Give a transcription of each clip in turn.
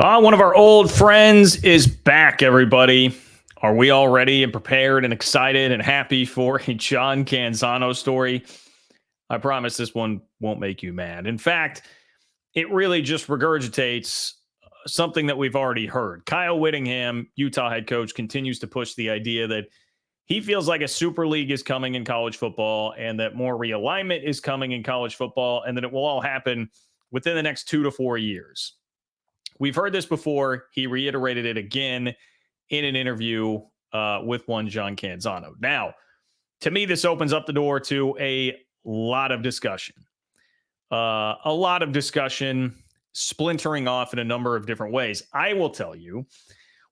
One of our old friends is back, everybody. Are we all ready and prepared and excited and happy for a John Canzano story? I promise this one won't make you mad. In fact, it really just regurgitates something that we've already heard. Kyle Whittingham, Utah head coach, continues to push the idea that he feels like a super league is coming in college football and that more realignment is coming in college football and that it will all happen within the next 2 to 4 years. We've heard this before. He reiterated it again in an interview with one John Canzano. Now, to me, this opens up the door to a lot of discussion. Splintering off in a number of different ways. I will tell you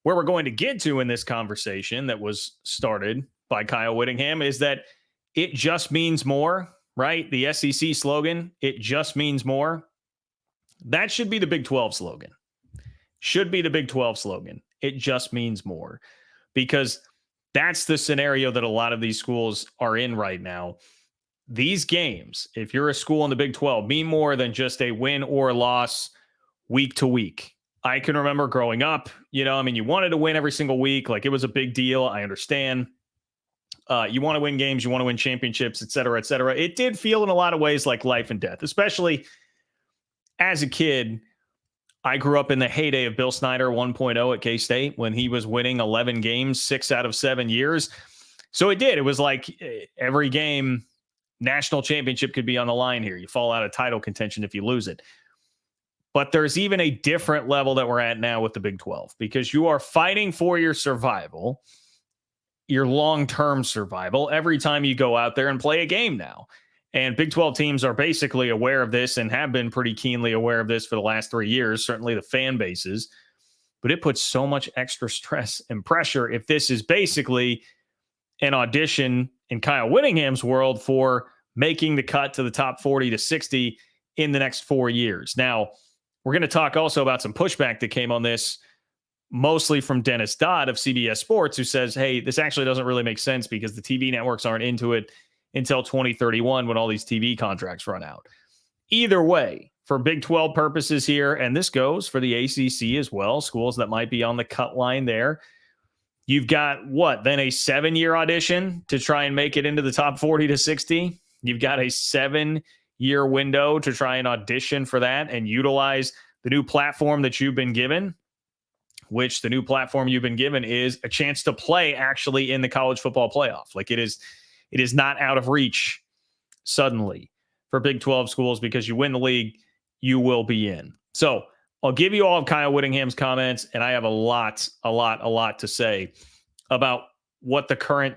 where we're going to get to in this conversation that was started by Kyle Whittingham is that it just means more, right? The SEC slogan, it just means more. That should be the Big 12 slogan. Should be the Big 12 slogan. It just means more, because that's the scenario that a lot of these schools are in right now. These games, if you're a school in the Big 12, mean more than just a win or loss week to week. I can remember growing up, you wanted to win every single week. Like, it was a big deal. I understand. You want to win games, you want to win championships, et cetera, et cetera. It did feel in a lot of ways like life and death, especially as a kid. I grew up in the heyday of Bill Snyder 1.0 at K-State when he was winning 11 games, 6 out of 7 years. So it did. It was like every game, national championship could be on the line here. You fall out of title contention if you lose it. But there's even a different level that we're at now with the Big 12, because you are fighting for your survival, your long-term survival, every time you go out there and play a game now. And Big 12 teams are basically aware of this and have been pretty keenly aware of this for the last 3 years, certainly the fan bases. But it puts so much extra stress and pressure if this is basically an audition in Kyle Whittingham's world for making the cut to the top 40 to 60 in the next 4 years. Now, we're going to talk also about some pushback that came on this, mostly from Dennis Dodd of CBS Sports, who says, hey, this actually doesn't really make sense because the TV networks aren't into it until 2031 when all these TV contracts run out. Either way, for Big 12 purposes here, and this goes for the ACC as well, schools that might be on the cut line there, you've got then a 7-year audition to try and make it into the top 40 to 60. You've got a 7-year window to try and audition for that and utilize the new platform that you've been given, which the new platform you've been given is a chance to play actually in the college football playoff. Like, it is not out of reach suddenly for Big 12 schools, because you win the league, you will be in. So I'll give you all of Kyle Whittingham's comments, and I have a lot to say about what the current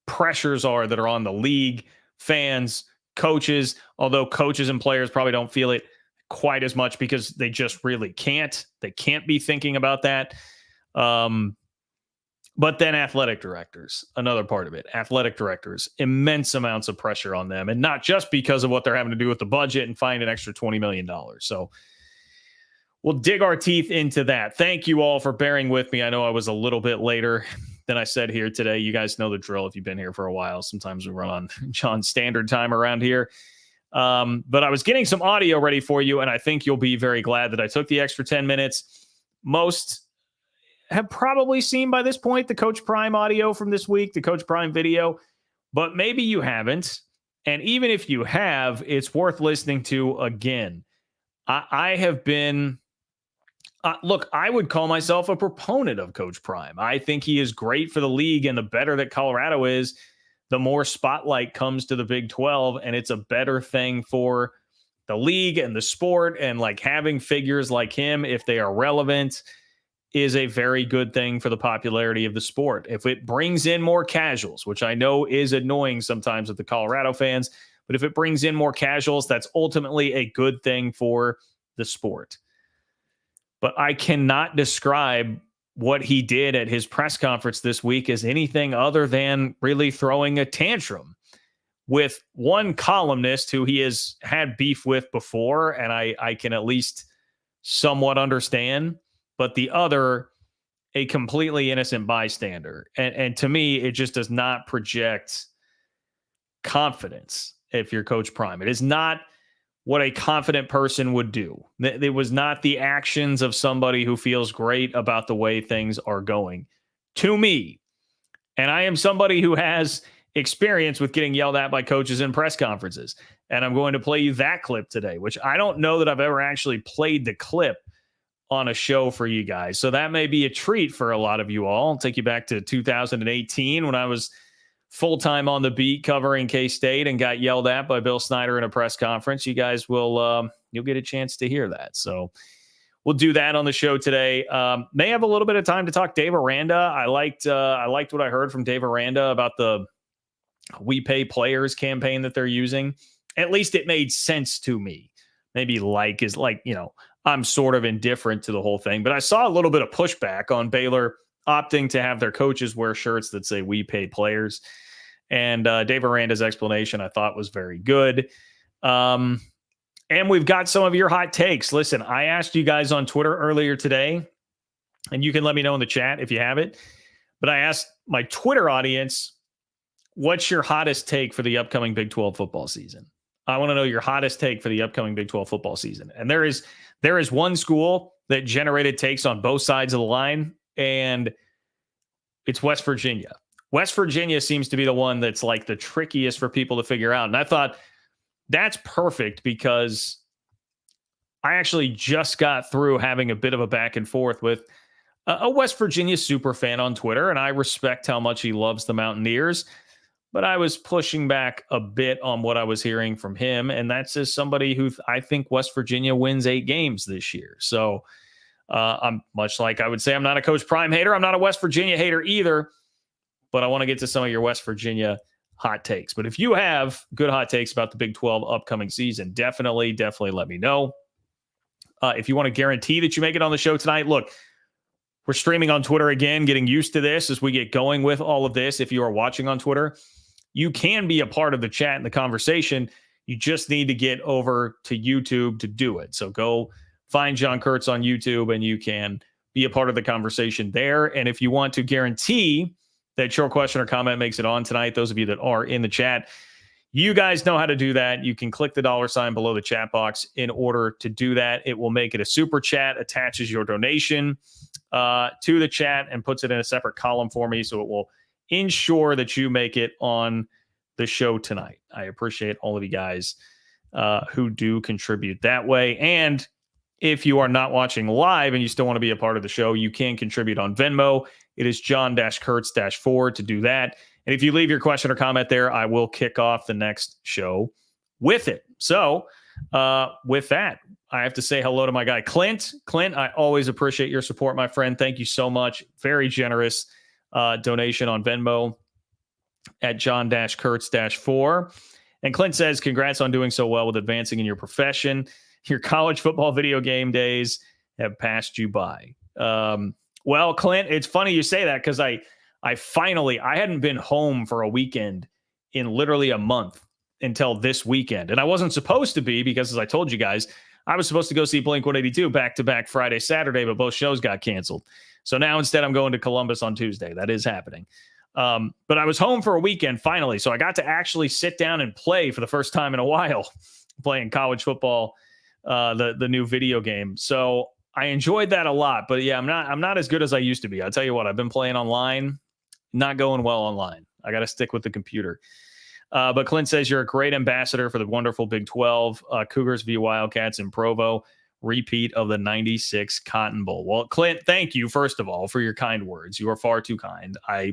pressures are that are on the league, fans, coaches, although coaches and players probably don't feel it quite as much because they just really can't. They can't be thinking about that. But then athletic directors, another part of it. Athletic directors, immense amounts of pressure on them. And not just because of what they're having to do with the budget and find an extra $20 million. So we'll dig our teeth into that. Thank you all for bearing with me. I know I was a little bit later than I said here today. You guys know the drill if you've been here for a while. Sometimes we run on John's standard time around here. But I was getting some audio ready for you, and I think you'll be very glad that I took the extra 10 minutes. Most have probably seen by this point the Coach Prime audio from this week, the Coach Prime video, but maybe you haven't. And even if you have, it's worth listening to again. I have been, look, I would call myself a proponent of Coach Prime. I think he is great for the league, and the better that Colorado is, the more spotlight comes to the Big 12, and it's a better thing for the league and the sport. And like, having figures like him, if they are relevant, is a very good thing for the popularity of the sport. If it brings in more casuals, which I know is annoying sometimes with the Colorado fans, but if it brings in more casuals, that's ultimately a good thing for the sport. But I cannot describe what he did at his press conference this week as anything other than really throwing a tantrum with one columnist who he has had beef with before, and I can at least somewhat understand, but the other, a completely innocent bystander. And to me, it just does not project confidence if you're Coach Prime. It is not what a confident person would do. It was not the actions of somebody who feels great about the way things are going to me. And I am somebody who has experience with getting yelled at by coaches in press conferences. And I'm going to play you that clip today, which I don't know that I've ever actually played the clip on a show for you guys. So that may be a treat for a lot of you all. I'll take you back to 2018 when I was full-time on the beat covering K-State and got yelled at by Bill Snyder in a press conference. You guys will, you'll get a chance to hear that. So we'll do that on the show today. May have a little bit of time to talk Dave Aranda. I liked what I heard from Dave Aranda about the We Pay Players campaign that they're using. At least it made sense to me. Maybe is I'm sort of indifferent to the whole thing, but I saw a little bit of pushback on Baylor opting to have their coaches wear shirts that say We Pay Players. And Dave Aranda's explanation I thought was very good. And we've got some of your hot takes. Listen, I asked you guys on Twitter earlier today, and you can let me know in the chat if you have it, but I asked my Twitter audience, what's your hottest take for the upcoming Big 12 football season? I want to know your hottest take for the upcoming Big 12 football season. And there is one school that generated takes on both sides of the line, and it's West Virginia. West Virginia seems to be the one that's like the trickiest for people to figure out. And I thought that's perfect because I actually just got through having a bit of a back and forth with a West Virginia super fan on Twitter, and I respect how much he loves the Mountaineers. But I was pushing back a bit on what I was hearing from him. And that's as somebody who I think West Virginia wins 8 games this year. So I'm much like I would say I'm not a Coach Prime hater. I'm not a West Virginia hater either. But I want to get to some of your West Virginia hot takes. But if you have good hot takes about the Big 12 upcoming season, definitely let me know. If you want to guarantee that you make it on the show tonight, look, we're streaming on Twitter again, getting used to this as we get going with all of this. If you are watching on Twitter, you can be a part of the chat and the conversation. You just need to get over to YouTube to do it. So go find John Kurtz on YouTube and you can be a part of the conversation there. And if you want to guarantee that your question or comment makes it on tonight, those of you that are in the chat, you guys know how to do that. You can click the $ below the chat box in order to do that. It will make it a super chat, attaches your donation to the chat and puts it in a separate column for me. So it will ensure that you make it on the show tonight. I appreciate all of you guys who do contribute that way. And if you are not watching live and you still want to be a part of the show, you can contribute on Venmo. It is John-Kurtz-4 to do that. And if you leave your question or comment there, I will kick off the next show with it. So with that, I have to say hello to my guy, Clint. Clint, I always appreciate your support, my friend. Thank you so much. Very generous donation on Venmo at John-Kurtz-4. And Clint says, congrats on doing so well with advancing in your profession. Your college football video game days have passed you by. Well, Clint, it's funny you say that because I hadn't been home for a weekend in literally a month until this weekend. And I wasn't supposed to be because, as I told you guys, I was supposed to go see Blink-182 back-to-back Friday, Saturday, but both shows got canceled. So now instead I'm going to Columbus on Tuesday. That is happening. But I was home for a weekend finally. So I got to actually sit down and play for the first time in a while, playing college football, the new video game. So I enjoyed that a lot, but yeah, I'm not as good as I used to be. I'll tell you what, I've been playing online, not going well online. I got to stick with the computer. But Clint says you're a great ambassador for the wonderful Big 12, Cougars v. Wildcats in Provo, repeat of the 96 Cotton Bowl. Well, Clint, thank you, first of all, for your kind words. You are far too kind. I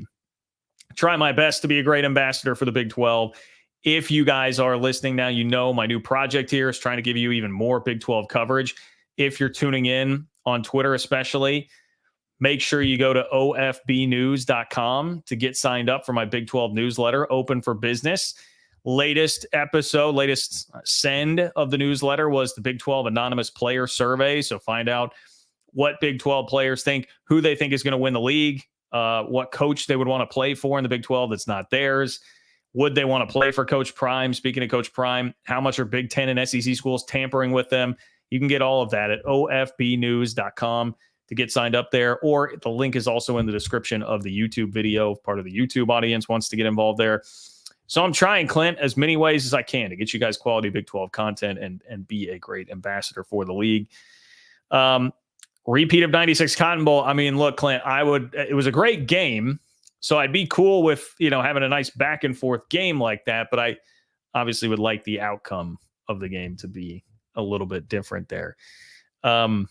try my best to be a great ambassador for the Big 12. If you guys are listening now, you know my new project here is trying to give you even more Big 12 coverage. If you're tuning in on Twitter especially, make sure you go to ofbnews.com to get signed up for my Big 12 newsletter, open for business. Latest send of the newsletter was the Big 12 Anonymous Player Survey. So find out what Big 12 players think, who they think is going to win the league, what coach they would want to play for in the Big 12 that's not theirs. Would they want to play for Coach Prime? Speaking of Coach Prime, how much are Big 10 and SEC schools tampering with them? You can get all of that at ofbnews.com to get signed up there, or the link is also in the description of the YouTube video if part of the YouTube audience wants to get involved there. So I'm trying, Clint, as many ways as I can to get you guys quality Big 12 content and be a great ambassador for the league. Repeat of 96 Cotton Bowl. I mean, look, Clint, it was a great game. So I'd be cool with, having a nice back and forth game like that. But I obviously would like the outcome of the game to be a little bit different there. I'm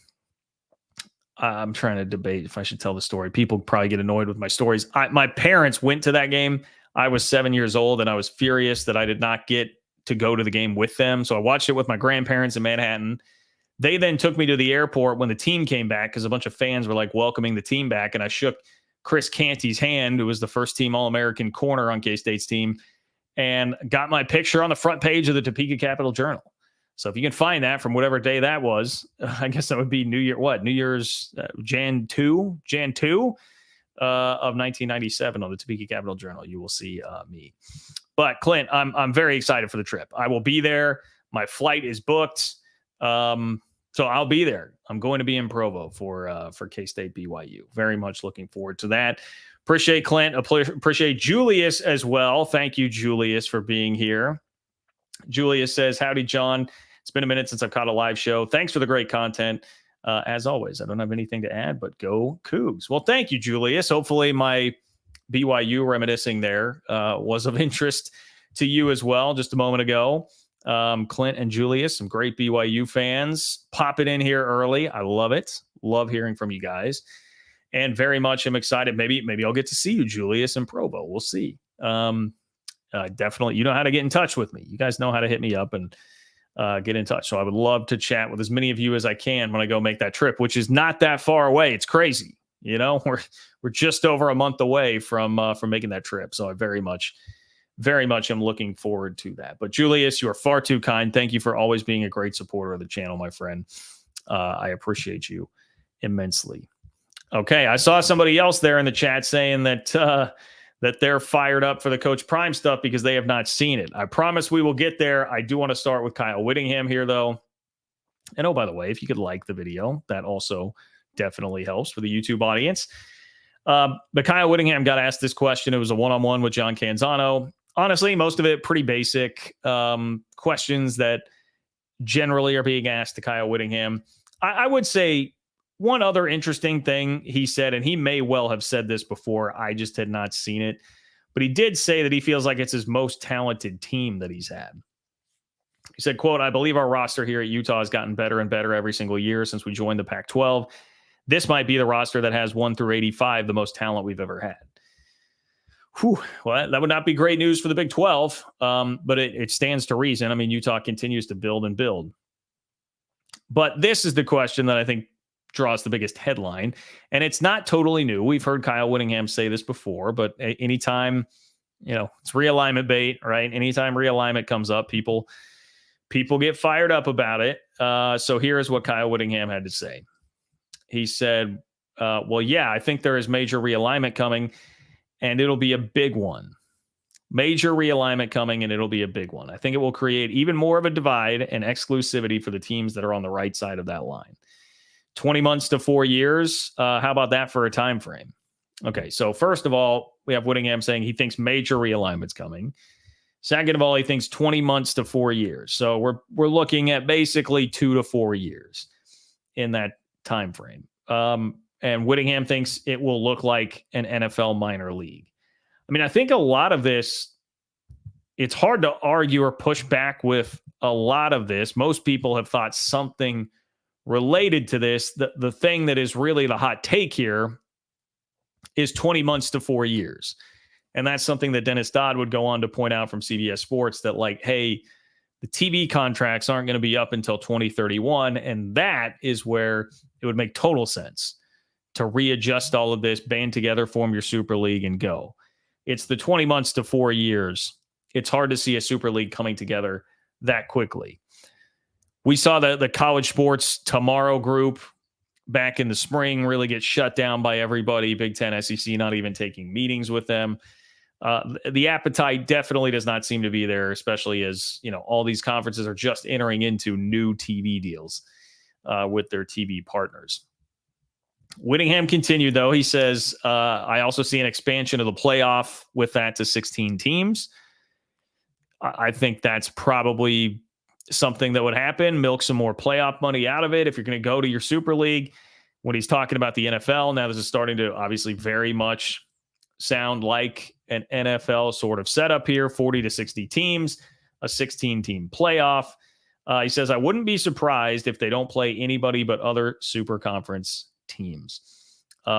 trying to debate if I should tell the story. People probably get annoyed with my stories. My parents went to that game. I was 7 years old and I was furious that I did not get to go to the game with them. So I watched it with my grandparents in Manhattan. They then took me to the airport when the team came back because a bunch of fans were like welcoming the team back. And I shook Chris Canty's hand, who was the first team All-American corner on K-State's team, and got my picture on the front page of the Topeka Capital Journal. So if you can find that from whatever day that was, I guess that would be New Year's Jan 2 of 1997 on the Topeka Capital Journal. You will see me. But Clint, I'm very excited for the trip. I will be there. My flight is booked. So I'll be there. I'm going to be in Provo for K-State BYU. Very much looking forward to that. Appreciate Clint. Appreciate Julius as well. Thank you, Julius, for being here. Julius says, howdy, John. It's been a minute since I've caught a live show. Thanks for the great content. As always, I don't have anything to add, but go Cougs. Well, thank you, Julius. Hopefully my BYU reminiscing there was of interest to you as well just a moment ago. Clint and Julius, some great BYU fans. Pop it in here early. I love it. Love hearing from you guys. And very much am excited. Maybe I'll get to see you, Julius, in Provo. We'll see. Definitely, you know how to get in touch with me. You guys know how to hit me up and get in touch. So I would love to chat with as many of you as I can when I go make that trip, which is not that far away. It's crazy. We're just over a month away from making that trip. So I very much am looking forward to that. But Julius, you are far too kind. Thank you for always being a great supporter of the channel, my friend. I appreciate you immensely. Okay, I saw somebody else there in the chat saying that they're fired up for the Coach Prime stuff because they have not seen it. I promise we will get there. I do want to start with Kyle Whittingham here, though. And oh, by the way, if you could like the video, that also definitely helps for the YouTube audience. But Kyle Whittingham got asked this question. It was a one-on-one with John Canzano. Honestly, most of it pretty basic questions that generally are being asked to Kyle Whittingham. I would say one other interesting thing he said, and he may well have said this before, I just had not seen it, but he did say that he feels like it's his most talented team that he's had. He said, quote, I believe our roster here at Utah has gotten better and better every single year since we joined the Pac-12. This might be the roster that has 1 through 85, the most talent we've ever had. Whew, well, that would not be great news for the Big 12, but it stands to reason. I mean, Utah continues to build and build. But this is the question that I think draws the biggest headline, and it's not totally new. We've heard Kyle Whittingham say this before, but anytime, it's realignment bait, right? Anytime realignment comes up, people get fired up about it. So here is what Kyle Whittingham had to say. He said, well, yeah, I think there is major realignment coming, and it'll be a big one. Major realignment coming, and it'll be a big one. I think it will create even more of a divide and exclusivity for the teams that are on the right side of that line. 20 months to 4 years. How about that for a time frame? Okay, so first of all, we have Whittingham saying he thinks major realignment's coming. Second of all, he thinks 20 months to 4 years. So we're looking at basically 2 to 4 years in that time frame. And Whittingham thinks it will look like an NFL minor league. I mean, I think a lot of this, it's hard to argue or push back with a lot of this. Most people have thought something related to this. The thing that is really the hot take here is 20 months to 4 years. And that's something that Dennis Dodd would go on to point out from CBS Sports, that hey, the TV contracts aren't going to be up until 2031. And that is where it would make total sense to readjust all of this, band together, form your Super League, and go. It's the 20 months to 4 years. It's hard to see a Super League coming together that quickly. We saw the college sports tomorrow group back in the spring really get shut down by everybody. Big Ten, SEC, not even taking meetings with them. The appetite definitely does not seem to be there, especially as all these conferences are just entering into new TV deals with their TV partners. Whittingham continued, though. He says, I also see an expansion of the playoff with that to 16 teams. I think that's probably something that would happen. Milk some more playoff money out of it if you're going to go to your Super League. When he's talking about the NFL, now this is starting to obviously very much sound like an NFL sort of setup here, 40 to 60 teams, a 16-team playoff. He says, I wouldn't be surprised if they don't play anybody but other super conference teams.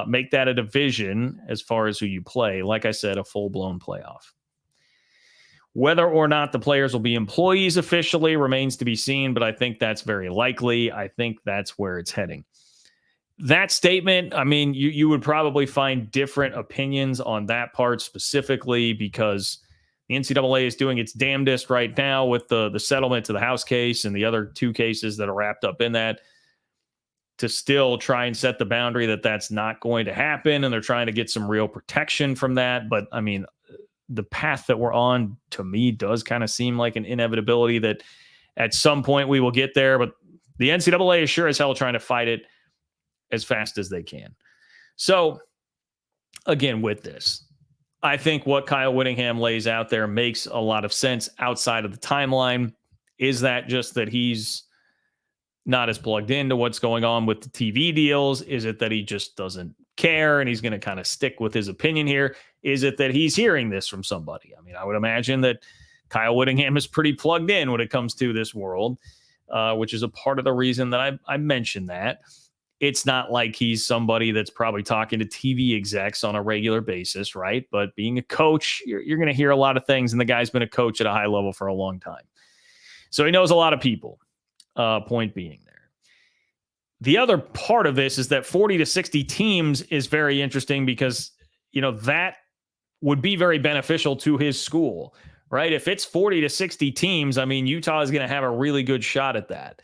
Make that a division as far as who you play. Like I said, a full-blown playoff. Whether or not the players will be employees officially remains to be seen, but I think that's very likely. I think that's where it's heading. That statement, I mean, you would probably find different opinions on that part specifically because the NCAA is doing its damnedest right now with the settlement to the House case and the other two cases that are wrapped up in that to still try and set the boundary that that's not going to happen. And they're trying to get some real protection from that. But I mean, the path that we're on to me does kind of seem like an inevitability that at some point we will get there. But the NCAA is sure as hell trying to fight it as fast as they can. So again, with this, I think what Kyle Whittingham lays out there makes a lot of sense outside of the timeline. Is that just that he's not as plugged into what's going on with the TV deals? Is it that he just doesn't care and he's going to kind of stick with his opinion here? Is it that he's hearing this from somebody? I mean, I would imagine that Kyle Whittingham is pretty plugged in when it comes to this world, which is a part of the reason that I mentioned that. It's not like he's somebody that's probably talking to TV execs on a regular basis, right? But being a coach, you're going to hear a lot of things, and the guy's been a coach at a high level for a long time. So he knows a lot of people, point being there. The other part of this is that 40 to 60 teams is very interesting because, that would be very beneficial to his school, right? If it's 40 to 60 teams, I mean, Utah is going to have a really good shot at that.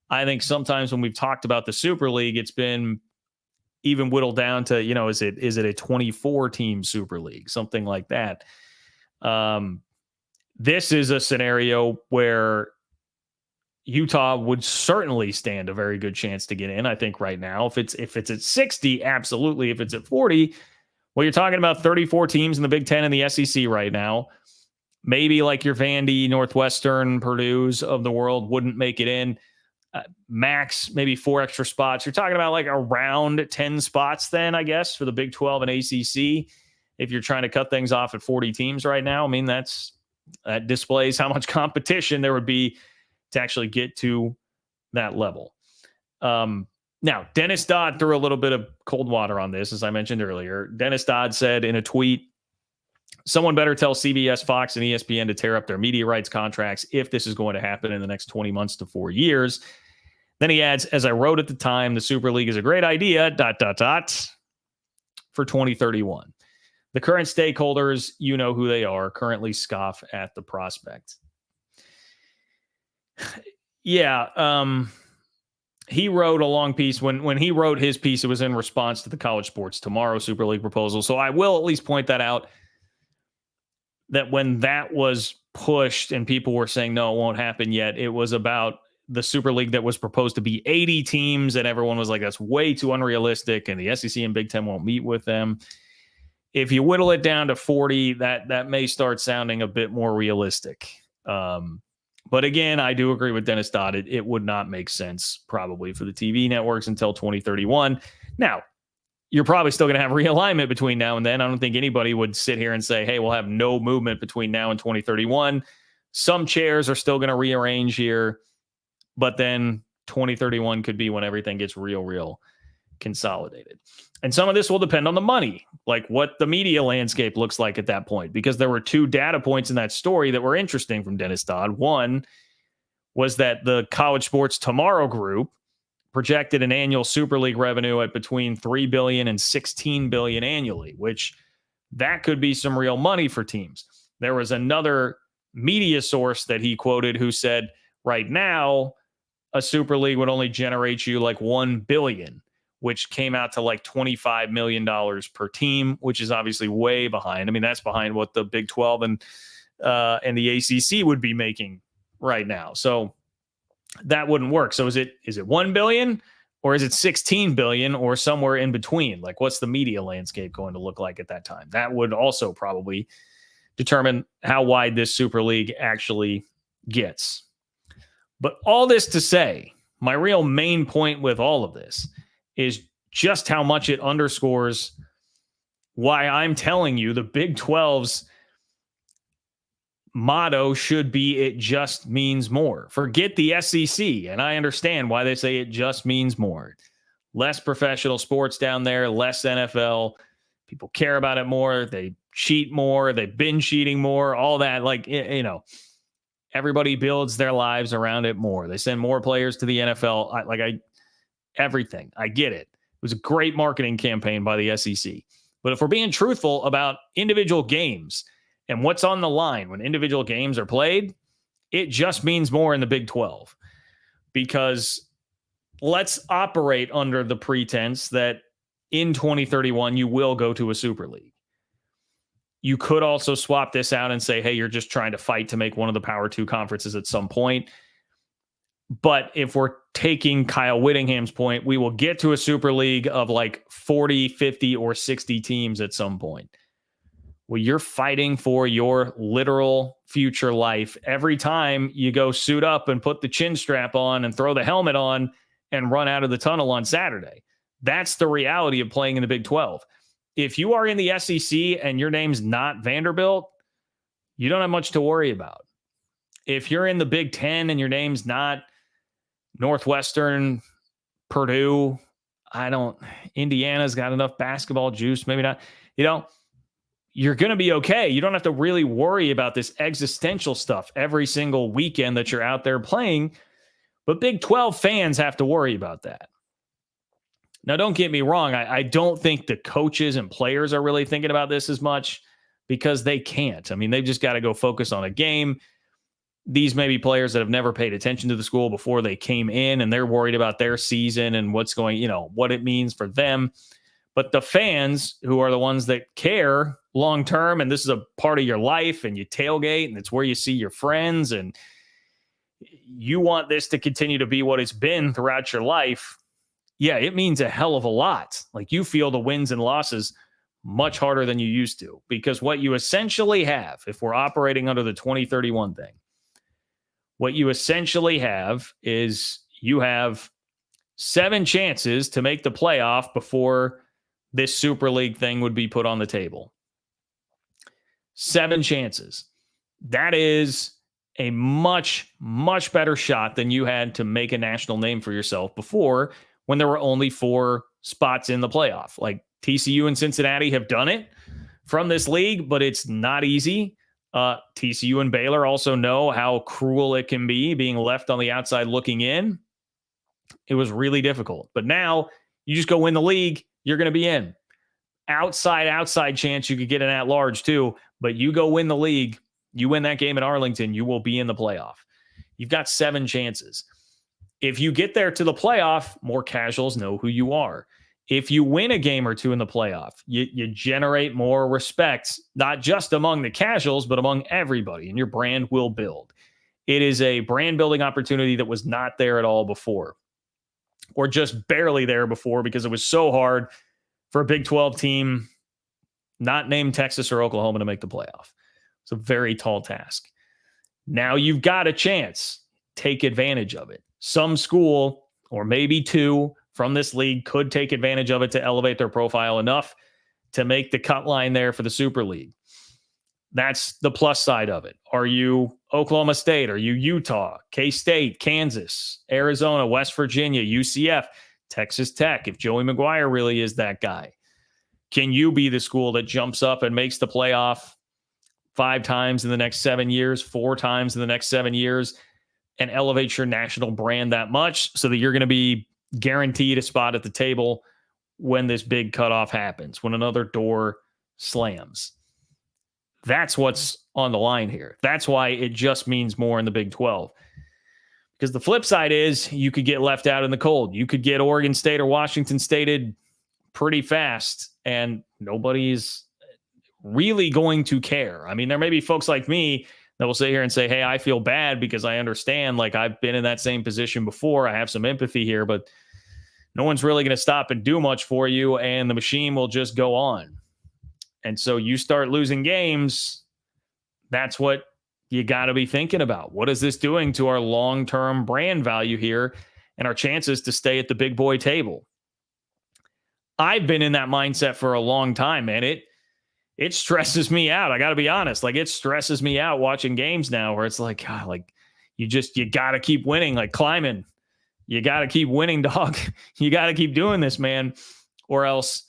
I think sometimes when we've talked about the Super League, it's been even whittled down to, is it a 24-team Super League, something like that. This is a scenario where Utah would certainly stand a very good chance to get in. I think right now, if it's at 60, absolutely. If it's at 40, well, you're talking about 34 teams in the Big Ten and the SEC right now. Maybe like your Vandy, Northwestern, Purdue's of the world wouldn't make it in. Max, maybe 4 extra spots. You're talking about like around 10 spots then, I guess, for the Big 12 and ACC. If you're trying to cut things off at 40 teams right now, I mean, that displays how much competition there would be to actually get to that level. Now, Dennis Dodd threw a little bit of cold water on this, as I mentioned earlier. Dennis Dodd said in a tweet, someone better tell CBS, Fox, and ESPN to tear up their media rights contracts if this is going to happen in the next 20 months to 4 years. Then he adds, as I wrote at the time, the Super League is a great idea, ... for 2031. The current stakeholders, you know who they are, currently scoff at the prospect. Yeah, he wrote a long piece. When he wrote his piece, it was in response to the College Sports Tomorrow Super League proposal. So I will at least point that out, that when that was pushed and people were saying, no, it won't happen yet, it was about the Super League that was proposed to be 80 teams, and everyone was like, that's way too unrealistic, and the SEC and Big Ten won't meet with them. If you whittle it down to 40, that may start sounding a bit more realistic. But again, I do agree with Dennis Dodd. It would not make sense probably for the TV networks until 2031. Now, you're probably still going to have realignment between now and then. I don't think anybody would sit here and say, hey, we'll have no movement between now and 2031. Some chairs are still going to rearrange here, but then 2031 could be when everything gets real consolidated. And some of this will depend on the money, like what the media landscape looks like at that point, because there were 2 data points in that story that were interesting from Dennis Dodd. One was that the College Sports Tomorrow group projected an annual Super League revenue at between $3 billion and $16 billion annually, which that could be some real money for teams. There was another media source that he quoted who said, right now, a Super League would only generate you like $1 billion, which came out to like $25 million per team, which is obviously way behind. I mean, that's behind what the Big 12 and the ACC would be making right now. So that wouldn't work. So is it $1 billion or is it $16 billion or somewhere in between? Like, what's the media landscape going to look like at that time? That would also probably determine how wide this Super League actually gets. But all this to say, my real main point with all of this is just how much it underscores why I'm telling you the Big 12's motto should be it just means more. Forget the SEC, and I understand why they say it just means more. Less professional sports down there, less NFL. People care about it more. They cheat more. They've been cheating more, all that. Like, everybody builds their lives around it more. They send more players to the NFL. Everything. I get it. It was a great marketing campaign by the SEC. But if we're being truthful about individual games and what's on the line when individual games are played, it just means more in the Big 12. Because let's operate under the pretense that in 2031, you will go to a Super League. You could also swap this out and say, hey, you're just trying to fight to make one of the Power 2 conferences at some point. But if we're taking Kyle Whittingham's point, we will get to a Super League of like 40, 50, or 60 teams at some point. Well, you're fighting for your literal future life every time you go suit up and put the chin strap on and throw the helmet on and run out of the tunnel on Saturday. That's the reality of playing in the Big 12. If you are in the SEC and your name's not Vanderbilt, you don't have much to worry about. If you're in the Big 10 and your name's not Northwestern, Purdue, Indiana's got enough basketball juice, maybe not, you're going to be okay. You don't have to really worry about this existential stuff every single weekend that you're out there playing. But Big 12 fans have to worry about that. Now, don't get me wrong. I don't think the coaches and players are really thinking about this as much because they can't. I mean, they've just got to go focus on a game. These may be players that have never paid attention to the school before they came in, and they're worried about their season and what's going, what it means for them. But the fans, who are the ones that care long term, and this is a part of your life, and you tailgate, and it's where you see your friends, and you want this to continue to be what it's been throughout your life. Yeah, it means a hell of a lot. Like, you feel the wins and losses much harder than you used to, because what you essentially have, if we're operating under the 2031 thing, what you essentially have is you have 7 chances to make the playoff before this Super League thing would be put on the table. 7 chances. That is a much, much better shot than you had to make a national name for yourself before, when there were only 4 spots in the playoff. Like, TCU and Cincinnati have done it from this league, but it's not easy. TCU and Baylor also know how cruel it can be being left on the outside looking in. It was really difficult. But now you just go win the league, you're going to be in. Outside chance you could get an at-large too, but you go win the league, you win that game in Arlington, you will be in the playoff. You've got 7 chances. If you get there to the playoff, more casuals know who you are. If you win a game or 2 in the playoff, you generate more respect, not just among the casuals, but among everybody, and your brand will build. It is a brand building opportunity that was not there at all before, or just barely there before, because it was so hard for a Big 12 team not named Texas or Oklahoma to make the playoff. It's a very tall task. Now you've got a chance. Take advantage of it. Some school, or maybe 2 from this league, could take advantage of it to elevate their profile enough to make the cut line there for the Super League. That's the plus side of it. Are you Oklahoma State? Are you Utah, K-State, Kansas, Arizona, West Virginia, UCF, Texas Tech? If Joey McGuire really is that guy, can you be the school that jumps up and makes the playoff 5 times in the next 7 years, 4 times in the next 7 years, and elevate your national brand that much so that you're going to be guaranteed a spot at the table when this big cutoff happens, when another door slams? That's what's on the line here. That's why it just means more in the Big 12. Because the flip side is you could get left out in the cold. You could get Oregon State or Washington Stated pretty fast, and nobody's really going to care. I mean, there may be folks like me that will sit here and say, hey, I feel bad because I understand, like, I've been in that same position before. I have some empathy here, but no one's really going to stop and do much for you, and the machine will just go on. And so you start losing games, That's what you got to be thinking about. What is this doing to our long-term brand value here and our chances to stay at the big boy table? I've been in that mindset for a long time, man. It stresses me out. I got to be honest. Like, it stresses me out watching games now where it's like, God, like you got to keep winning, like climbing. You got to keep winning, dog. You got to keep doing this, man, or else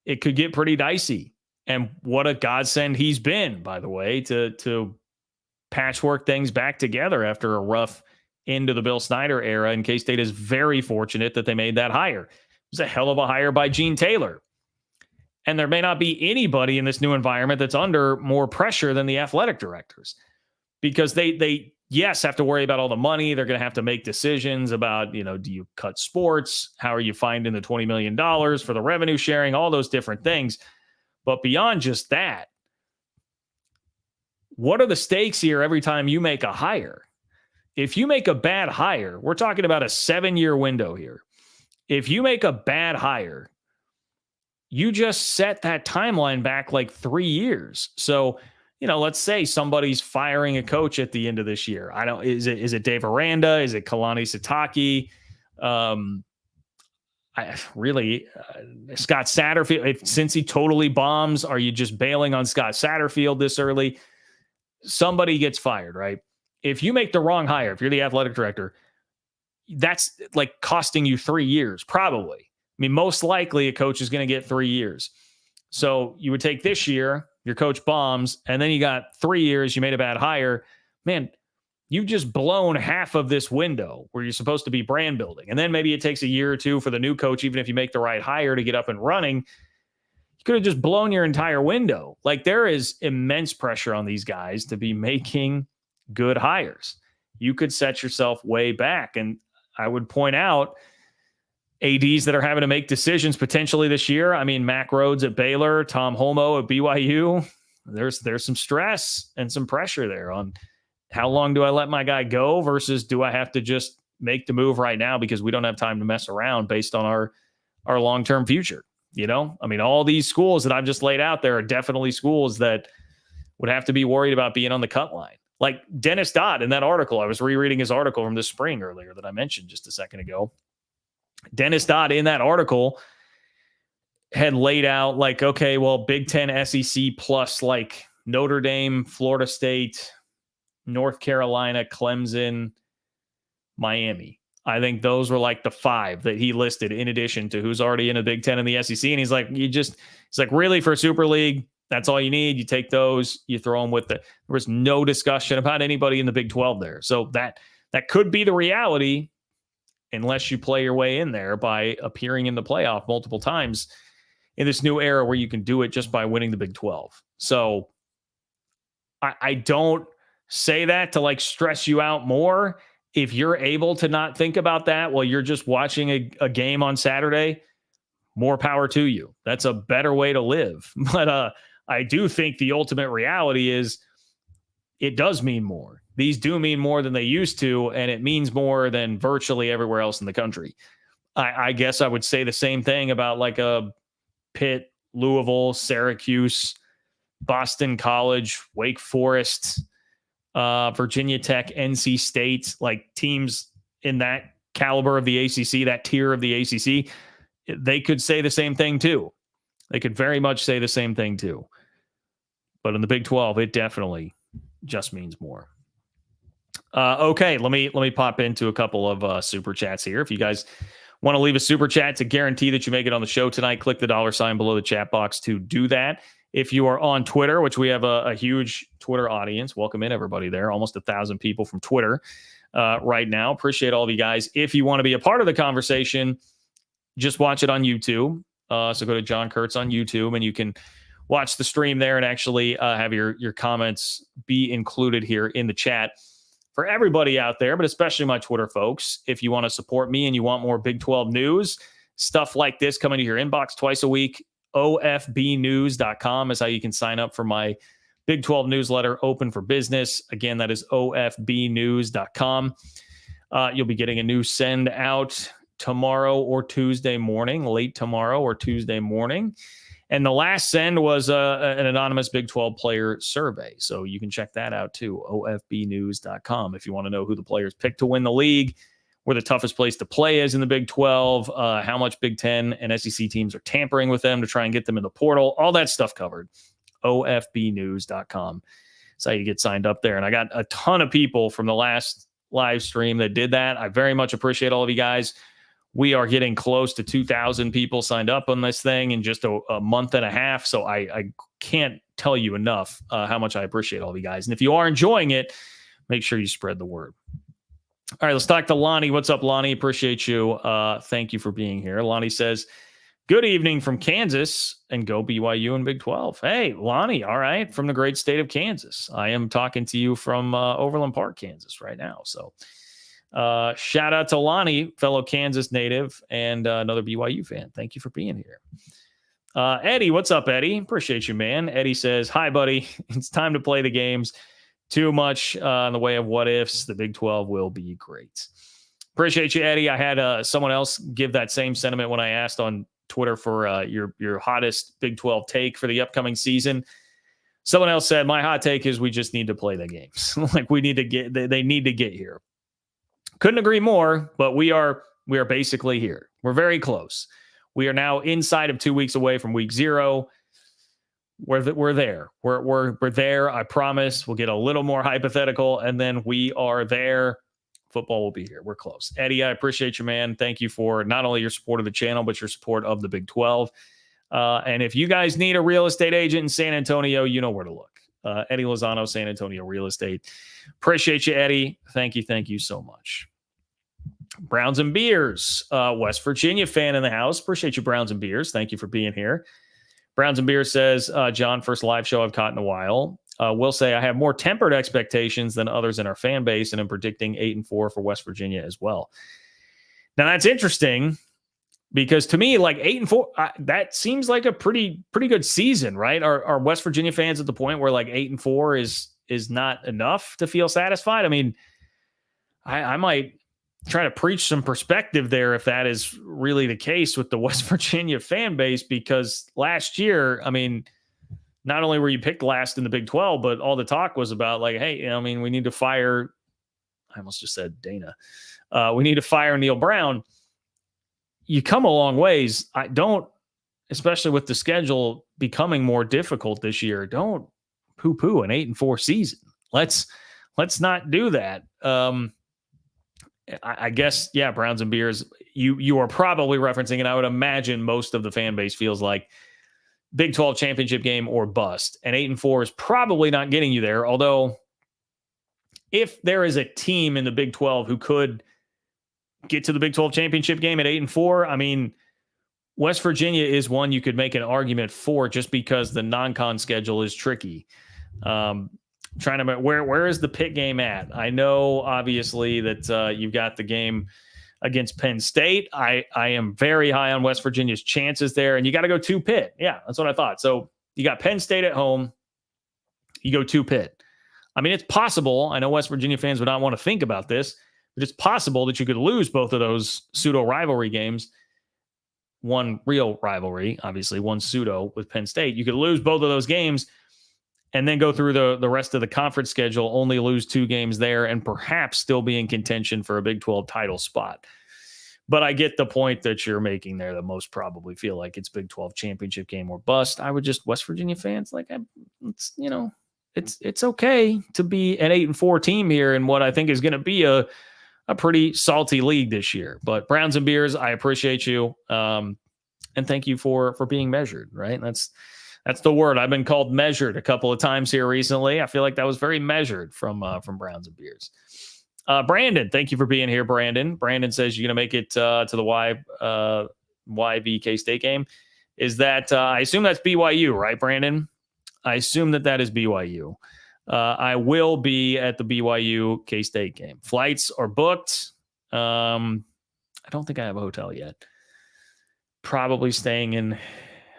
it could get pretty dicey. And what a godsend he's been, by the way, to patchwork things back together after a rough end of the Bill Snyder era. And K-State is very fortunate that they made that hire. It was a hell of a hire by Gene Taylor. And there may not be anybody in this new environment that's under more pressure than the athletic directors, because they yes, have to worry about all the money. They're going to have to make decisions about, do you cut sports? How are you finding the $20 million for the revenue sharing? All those different things. But beyond just that, what are the stakes here every time you make a hire? If you make a bad hire, we're talking about a 7-year window here. If you make a bad hire, you just set that timeline back like 3 years. So, let's say somebody's firing a coach at the end of this year. Is it Dave Aranda? Is it Kalani Sitake? Scott Satterfield, since he totally bombs, are you just bailing on Scott Satterfield this early? Somebody gets fired, right? If you make the wrong hire, if you're the athletic director, that's like costing you 3 years, probably. I mean, most likely a coach is going to get 3 years. So you would take this year, your coach bombs, and then you got 3 years, you made a bad hire. Man, you've just blown half of this window where you're supposed to be brand building. And then maybe it takes a year or two for the new coach, even if you make the right hire, to get up and running. You could have just blown your entire window. Like, there is immense pressure on these guys to be making good hires. You could set yourself way back. And I would point out ADs that are having to make decisions potentially this year. I mean, Mac Rhodes at Baylor, Tom Holmoe at BYU. There's some stress and some pressure there on how long do I let my guy go versus do I have to just make the move right now because we don't have time to mess around based on our long-term future. I mean, all these schools that I've just laid out there are definitely schools that would have to be worried about being on the cut line. Like Dennis Dodd in that article, I was rereading his article from this spring earlier that I mentioned just a second ago. Dennis Dodd in that article had laid out like, okay, well, Big Ten, SEC plus like Notre Dame, Florida State, North Carolina, Clemson, Miami. I think those were like the 5 that he listed in addition to who's already in the Big Ten and the SEC. And he's like, really, for Super League, that's all you need. You take those, you throw them with there was no discussion about anybody in the Big 12 there. So that could be the reality unless you play your way in there by appearing in the playoff multiple times in this new era where you can do it just by winning the Big 12. So I don't say that to like stress you out more. If you're able to not think about that while you're just watching a game on Saturday, more power to you. That's a better way to live. But I do think the ultimate reality is it does mean more. These do mean more than they used to, and it means more than virtually everywhere else in the country. I guess I would say the same thing about like a Pitt, Louisville, Syracuse, Boston College, Wake Forest, Virginia Tech, NC State, like teams in that caliber of the ACC, that tier of the ACC, they could say the same thing too. They could very much say the same thing too. But in the Big 12, it definitely just means more. Okay, let me pop into a couple of super chats here. If you guys want to leave a super chat to guarantee that you make it on the show tonight, click the $ below the chat box to do that. If you are on Twitter, which we have a huge Twitter audience, welcome in everybody there. Almost 1,000 people from Twitter right now. Appreciate all of you guys. If you want to be a part of the conversation, just watch it on YouTube. So go to John Kurtz on YouTube and you can watch the stream there and actually have your comments be included here in the chat. For everybody out there, but especially my Twitter folks, if you want to support me and you want more Big 12 news, stuff like this coming to your inbox twice a week, ofbnews.com is how you can sign up for my Big 12 newsletter, Open for Business. Again, that is ofbnews.com. You'll be getting a new send out tomorrow or Tuesday morning, late tomorrow or Tuesday morning. And the last send was an anonymous Big 12 player survey. So you can check that out too, ofbnews.com, if you want to know who the players picked to win the league, where the toughest place to play is in the Big 12, how much Big 10 and SEC teams are tampering with them to try and get them in the portal, all that stuff covered. ofbnews.com. That's how you get signed up there. And I got a ton of people from the last live stream that did that. I very much appreciate all of you guys. We are getting close to 2,000 people signed up on this thing in just a month and a half. So I can't tell you enough how much I appreciate all of you guys. And if you are enjoying it, make sure you spread the word. All right, let's talk to Lonnie. What's up, Lonnie? Appreciate you. Thank you for being here. Lonnie says, good evening from Kansas, and go BYU in Big 12. Hey, Lonnie, all right, from the great state of Kansas. I am talking to you from Overland Park, Kansas right now. So shout out to Lonnie, fellow Kansas native and another BYU fan. Thank you for being here. Eddie, what's up, Eddie? Appreciate you, man. Eddie says, hi, buddy. It's time to play the games. Too much in the way of what ifs. The Big 12 will be great. Appreciate you, Eddie. I had someone else give that same sentiment when I asked on Twitter for your hottest Big 12 take for the upcoming season. Someone else said, my hot take is we just need to play the games. Like we need to get, they need to get here. Couldn't agree more, but we are basically here. We're very close. We are now inside of 2 weeks away from week 0. We're there. We're there. I promise. We'll get a little more hypothetical, and then we are there. Football will be here. We're close. Eddie, I appreciate you, man. Thank you for not only your support of the channel, but your support of the Big 12. And if you guys need a real estate agent in San Antonio, you know where to look. Eddie Lozano, San Antonio Real Estate. Appreciate you, Eddie. Thank you so much. Browns and Beers, West Virginia fan in the house. Appreciate you, Browns and Beers. Thank you for being here. Browns and Beers says, John, first live show I've caught in a while. Will say I have more tempered expectations than others in our fan base, and I'm predicting 8-4 for West Virginia as well. Now that's interesting because to me, like 8-4, that seems like a pretty good season, right? Are West Virginia fans at the point where like 8-4 is not enough to feel satisfied? I mean, I might try to preach some perspective there if that is really the case with the West Virginia fan base, because last year, I mean, not only were you picked last in the Big 12, but all the talk was about like, hey, I mean, we need to fire, I almost just said Dana. We need to fire Neil Brown. You come a long ways. I don't, especially with the schedule becoming more difficult this year, don't poo-poo an 8-4 season. Let's not do that. I guess, yeah, Browns and Beers, you are probably referencing, and I would imagine most of the fan base feels like Big 12 championship game or bust. And 8-4 is probably not getting you there. Although if there is a team in the Big 12 who could get to the Big 12 championship game at 8-4, I mean, West Virginia is one you could make an argument for just because the non-con schedule is tricky. Trying to where is the Pitt game at? I know obviously that you've got the game against Penn State. I am very high on West Virginia's chances there, and you got to go to Pitt. Yeah, that's what I thought. So you got Penn State at home. You go to Pitt. I mean, it's possible. I know West Virginia fans would not want to think about this, but it's possible that you could lose both of those pseudo rivalry games. One real rivalry, obviously, one pseudo with Penn State. You could lose both of those games and then go through the rest of the conference schedule, only lose 2 games there, and perhaps still be in contention for a Big 12 title spot. But I get the point that you're making there, that most probably feel like it's Big 12 championship game or bust. I would just, West Virginia fans, like, it's okay to be an 8-4 team here in what I think is going to be a pretty salty league this year. But Browns and Beers, I appreciate you. And thank you for being measured, right? That's the word. I've been called measured a couple of times here recently. I feel like that was very measured from Browns and Beers. Brandon, thank you for being here, Brandon. Brandon says you're going to make it to the YV K-State game. Is that, I assume that's BYU, right, Brandon? I assume that is BYU. I will be at the BYU K-State game. Flights are booked. I don't think I have a hotel yet. Probably staying in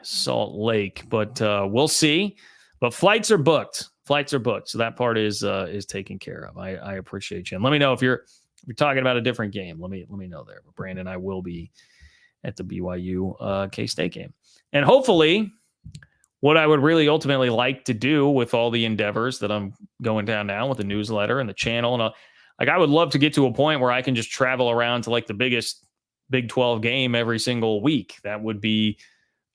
Salt Lake, but we'll see. But flights are booked. So that part is taken care of. I appreciate you. And let me know if you're talking about a different game. Let me know there. But Brandon, I will be at the BYU K-State game. And hopefully what I would really ultimately like to do with all the endeavors that I'm going down now with the newsletter and the channel. And like, I would love to get to a point where I can just travel around to like the biggest Big 12 game every single week. That would be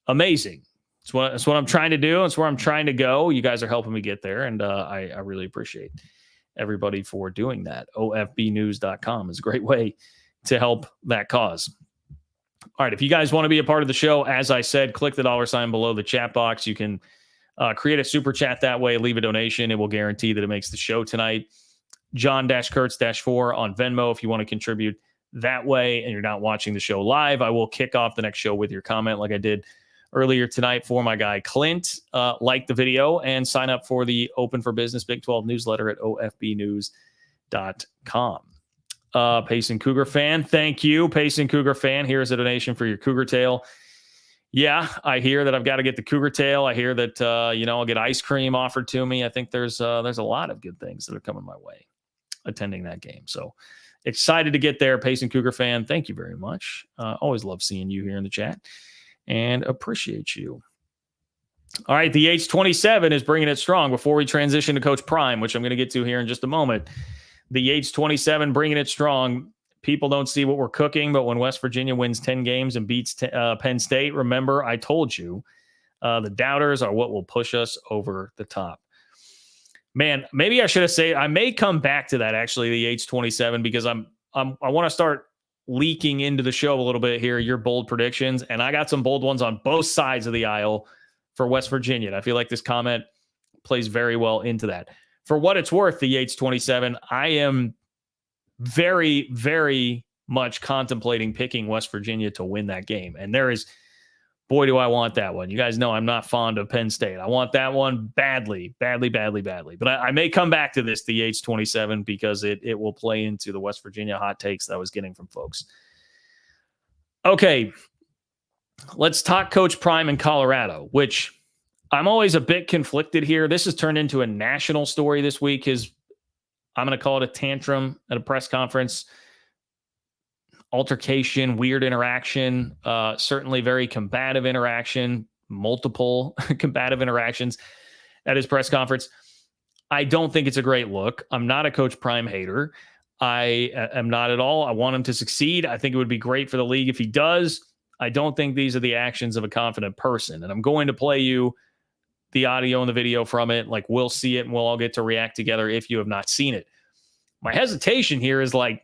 amazing. It's what I'm trying to do. It's where I'm trying to go. You guys are helping me get there. And I really appreciate everybody for doing that. OFBnews.com is a great way to help that cause. All right. If you guys want to be a part of the show, as I said, click the $ below the chat box. You can create a super chat that way, leave a donation. It will guarantee that it makes the show tonight. John-Kurtz-4 on Venmo if you want to contribute that way and you're not watching the show live. I will kick off the next show with your comment like I did earlier tonight for my guy Clint. Like the video and sign up for the Open for Business Big 12 newsletter at ofbnews.com. Payson Cougar fan, thank you. Payson Cougar fan, here's a donation for your Cougar tail. Yeah, I hear that I've got to get the Cougar tail. I hear that I'll get ice cream offered to me. I think there's a lot of good things that are coming my way attending that game. So excited to get there. Payson Cougar fan, thank you very much. Always love seeing you here in the chat and appreciate you. All right, the H27 is bringing it strong. Before we transition to Coach Prime, which I'm going to get to here in just a moment, the H27 bringing it strong. People don't see what we're cooking, but when West Virginia wins 10 games and beats Penn State, remember, I told you, the doubters are what will push us over the top. Man, maybe I should have said, I may come back to that, actually, the H27, because I want to start leaking into the show a little bit here, your bold predictions, and I got some bold ones on both sides of the aisle for West Virginia. And I feel like this comment plays very well into that. For what it's worth, the H27, I am very, very much contemplating picking West Virginia to win that game. And boy, do I want that one. You guys know I'm not fond of Penn State. I want that one badly. But I may come back to this, the H27, because it will play into the West Virginia hot takes that I was getting from folks. Okay, let's talk Coach Prime in Colorado, which I'm always a bit conflicted here. This has turned into a national story this week. I'm going to call it a tantrum at a press conference. Altercation, weird interaction, certainly very combative interaction, multiple combative interactions at his press conference. I don't think it's a great look. I'm not a Coach Prime hater. I am not at all. I want him to succeed. I think it would be great for the league if he does. I don't think these are the actions of a confident person. And I'm going to play you the audio and the video from it. Like, we'll see it and we'll all get to react together if you have not seen it. My hesitation here is like,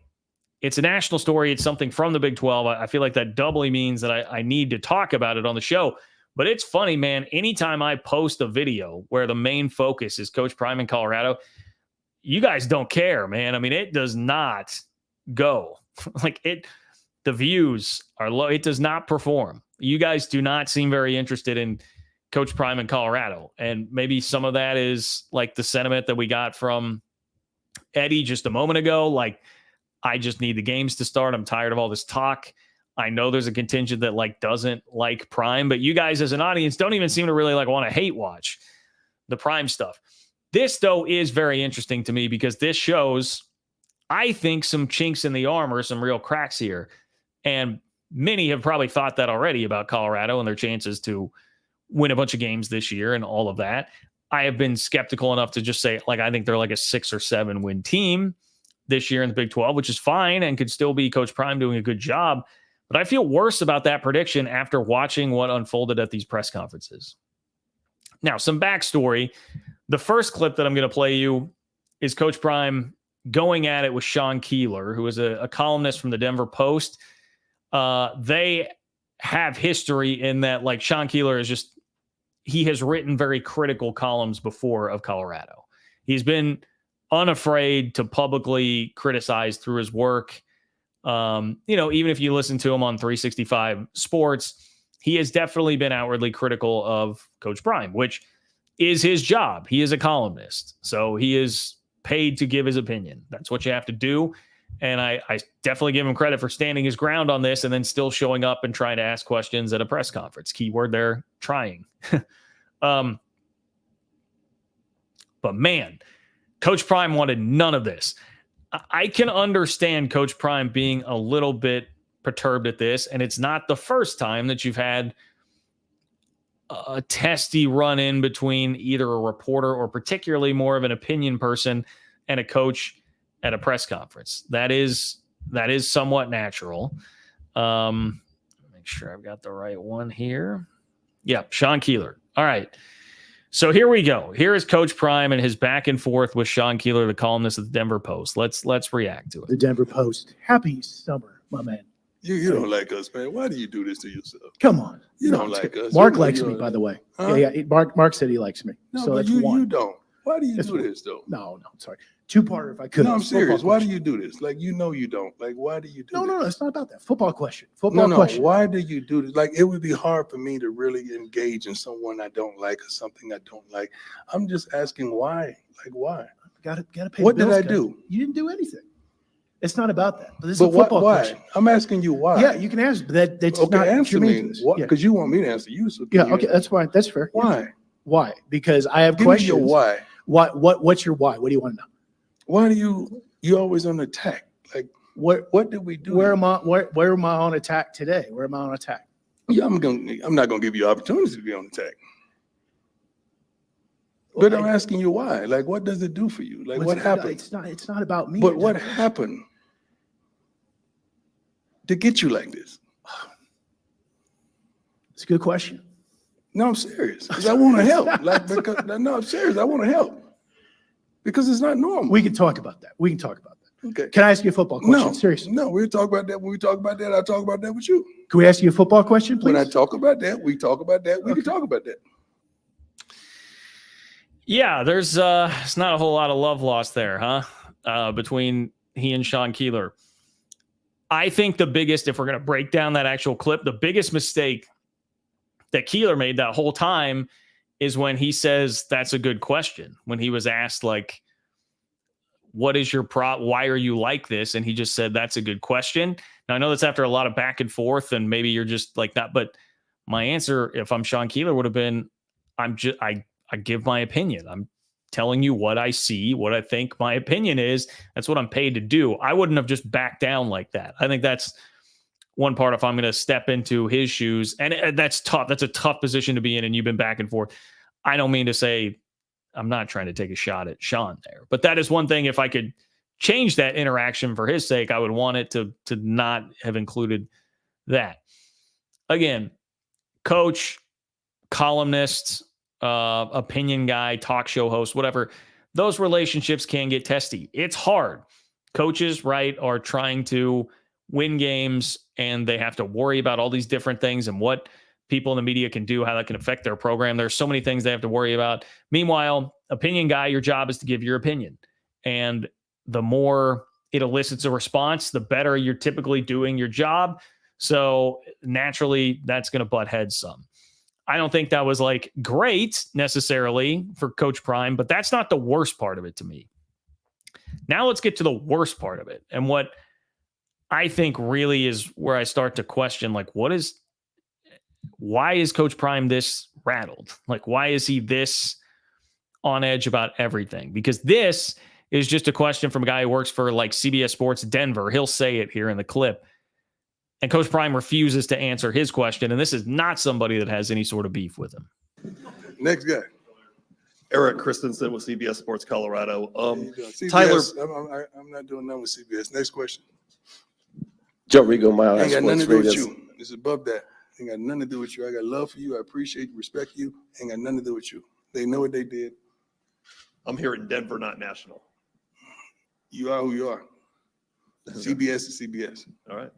it's a national story. It's something from the Big 12. I feel like that doubly means that I need to talk about it on the show. But it's funny, man. Anytime I post a video where the main focus is Coach Prime in Colorado, you guys don't care, man. I mean, it does not go. The views are low. It does not perform. You guys do not seem very interested in Coach Prime in Colorado. And maybe some of that is like the sentiment that we got from Eddie just a moment ago. Like, I just need the games to start. I'm tired of all this talk. I know there's a contingent that doesn't like Prime, but you guys as an audience don't even seem to really want to hate watch the Prime stuff. This, though, is very interesting to me because this shows, I think, some chinks in the armor, some real cracks here. And many have probably thought that already about Colorado and their chances to win a bunch of games this year and all of that. I have been skeptical enough to just say, I think they're a 6 or 7 win team this year in the Big 12, which is fine and could still be Coach Prime doing a good job. But I feel worse about that prediction after watching what unfolded at these press conferences. Now, some backstory. The first clip that I'm going to play you is Coach Prime going at it with Sean Keeler, who is a columnist from the Denver Post. They have history in that, Sean Keeler he has written very critical columns before of Colorado. He's been unafraid to publicly criticize through his work. Even if you listen to him on 365 Sports, he has definitely been outwardly critical of Coach Prime, which is his job. He is a columnist, so he is paid to give his opinion. That's what you have to do. And I definitely give him credit for standing his ground on this and then still showing up and trying to ask questions at a press conference. Keyword there, trying. But man, Coach Prime wanted none of this. I can understand Coach Prime being a little bit perturbed at this, and it's not the first time that you've had a testy run-in between either a reporter or particularly more of an opinion person and a coach at a press conference. That is somewhat natural. Make sure I've got the right one here. Yep, Sean Keeler. All right. So here we go. Here is Coach Prime and his back and forth with Sean Keeler, the columnist of the Denver Post. Let's react to it. The Denver Post. Happy summer, my man. You don't like us, man. Why do you do this to yourself? Come on. You don't like us. Mark likes me, by the way. Huh? Yeah. Mark said he likes me. No, so but that's you don't. Why do you do this, though? No, sorry. Two-parter, if I could. No, I'm serious. Why do you do this? Like, you don't. Like, why do you do this? No, it's not about that. Football question. Why do you do this? Like, it would be hard for me to really engage in someone I don't like or something I don't like. I'm just asking why. Like, why? Gotta pay What the bills, did I do? You didn't do anything. It's not about that. But this is But a football why? question. I'm asking you why. Yeah, you can answer, but that's Okay, not answer germane to me. this. What? Yeah. Because you want me to answer you. So Yeah, okay, that's fine. That's fair. Why? Why? Because I have Give questions. me your why. What's your why? What do you want to know? Why do you always on attack? Like, what did we do? Where am I on attack today? Where am I on attack? Yeah, I'm not gonna give you opportunity to be on attack. But I'm asking you why. Like, what does it do for you? Like, what happened? It's not about me. But what happened to get you like this? It's a good question. No, I'm serious. Because I want to help. I'm serious. I want to help. Because it's not normal. We can talk about that. Okay. Can I ask you a football question? No, Seriously. No, we'll talk about that. When we talk about that, I'll talk about that with you. Can we ask you a football question, please? When I talk about that, we talk about that. We can talk about that. Yeah, there's it's not a whole lot of love lost there, huh? Between he and Sean Keeler. I think the biggest, if we're going to break down that actual clip, the biggest mistake that Keeler made that whole time is when he says, that's a good question. When he was asked, like, what is your why are you like this? And he just said, that's a good question. Now, I know that's after a lot of back and forth, and maybe you're just like that. But my answer, if I'm Sean Keeler, would have been, I give my opinion. I'm telling you what I see, what I think my opinion is. That's what I'm paid to do. I wouldn't have just backed down like that. I think that's one part if I'm going to step into his shoes. And that's tough. That's a tough position to be in. And you've been back and forth. I don't mean to say, I'm not trying to take a shot at Sean there, but that is one thing. If I could change that interaction for his sake, I would want it to not have included that. Again, coach, columnist, opinion guy, talk show host, whatever, those relationships can get testy. It's hard. Coaches, right, are trying to win games and they have to worry about all these different things and what people in the media can do, how that can affect their program. There's so many things they have to worry about. Meanwhile, opinion guy, your job is to give your opinion. And the more it elicits a response, the better you're typically doing your job. So naturally, that's going to butt heads some. I don't think that was like great necessarily for Coach Prime, but that's not the worst part of it to me. Now let's get to the worst part of it. And what I think really is where I start to question, like, why is Coach Prime this rattled? Like, why is he this on edge about everything? Because this is just a question from a guy who works for like CBS Sports Denver. He'll say it here in the clip. And Coach Prime refuses to answer his question. And this is not somebody that has any sort of beef with him. Next guy. Eric Christensen with CBS Sports Colorado. CBS, Tyler. I'm not doing nothing with CBS. Next question. Joe Rigo, Mile High Ain't got nothing Sports to do with Raiders. you. It's above that. Ain't got nothing to do with you. I got love for you. I appreciate you, respect you. Ain't got nothing to do with you. They know what they did. I'm here in Denver, not national. You are who you are. CBS is CBS. All right.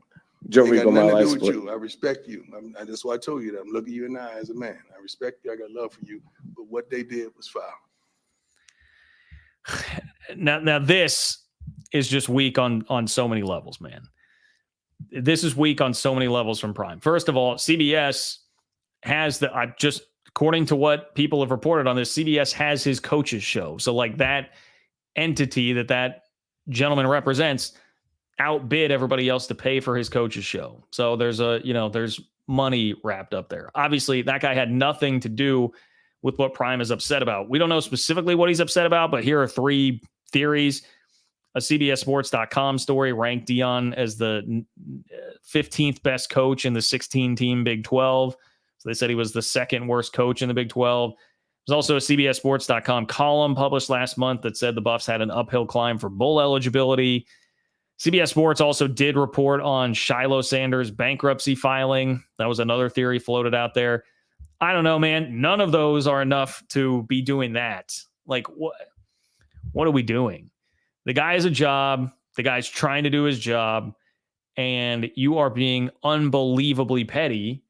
Joe Ain't got Rigo, Mile nothing High to do with Sports. you. I respect you. That's why I told you that. I'm looking you in the eye as a man. I respect you. I got love for you. But what they did was foul. Now this is just weak on so many levels, man. This is weak on so many levels from Prime. First of all, CBS has according to what people have reported on this, CBS has his coaches show. So like that entity that gentleman represents outbid everybody else to pay for his coach's show. So there's money wrapped up there. Obviously, that guy had nothing to do with what Prime is upset about. We don't know specifically what he's upset about, but here are three theories. A CBSSports.com story ranked Dion as the 15th best coach in the 16-team Big 12. So they said he was the second worst coach in the Big 12. There's also a CBSSports.com column published last month that said the Buffs had an uphill climb for bowl eligibility. CBS Sports also did report on Shiloh Sanders' bankruptcy filing. That was another theory floated out there. I don't know, man. None of those are enough to be doing that. Like, what are we doing? The guy has a job. The guy's trying to do his job. And you are being unbelievably petty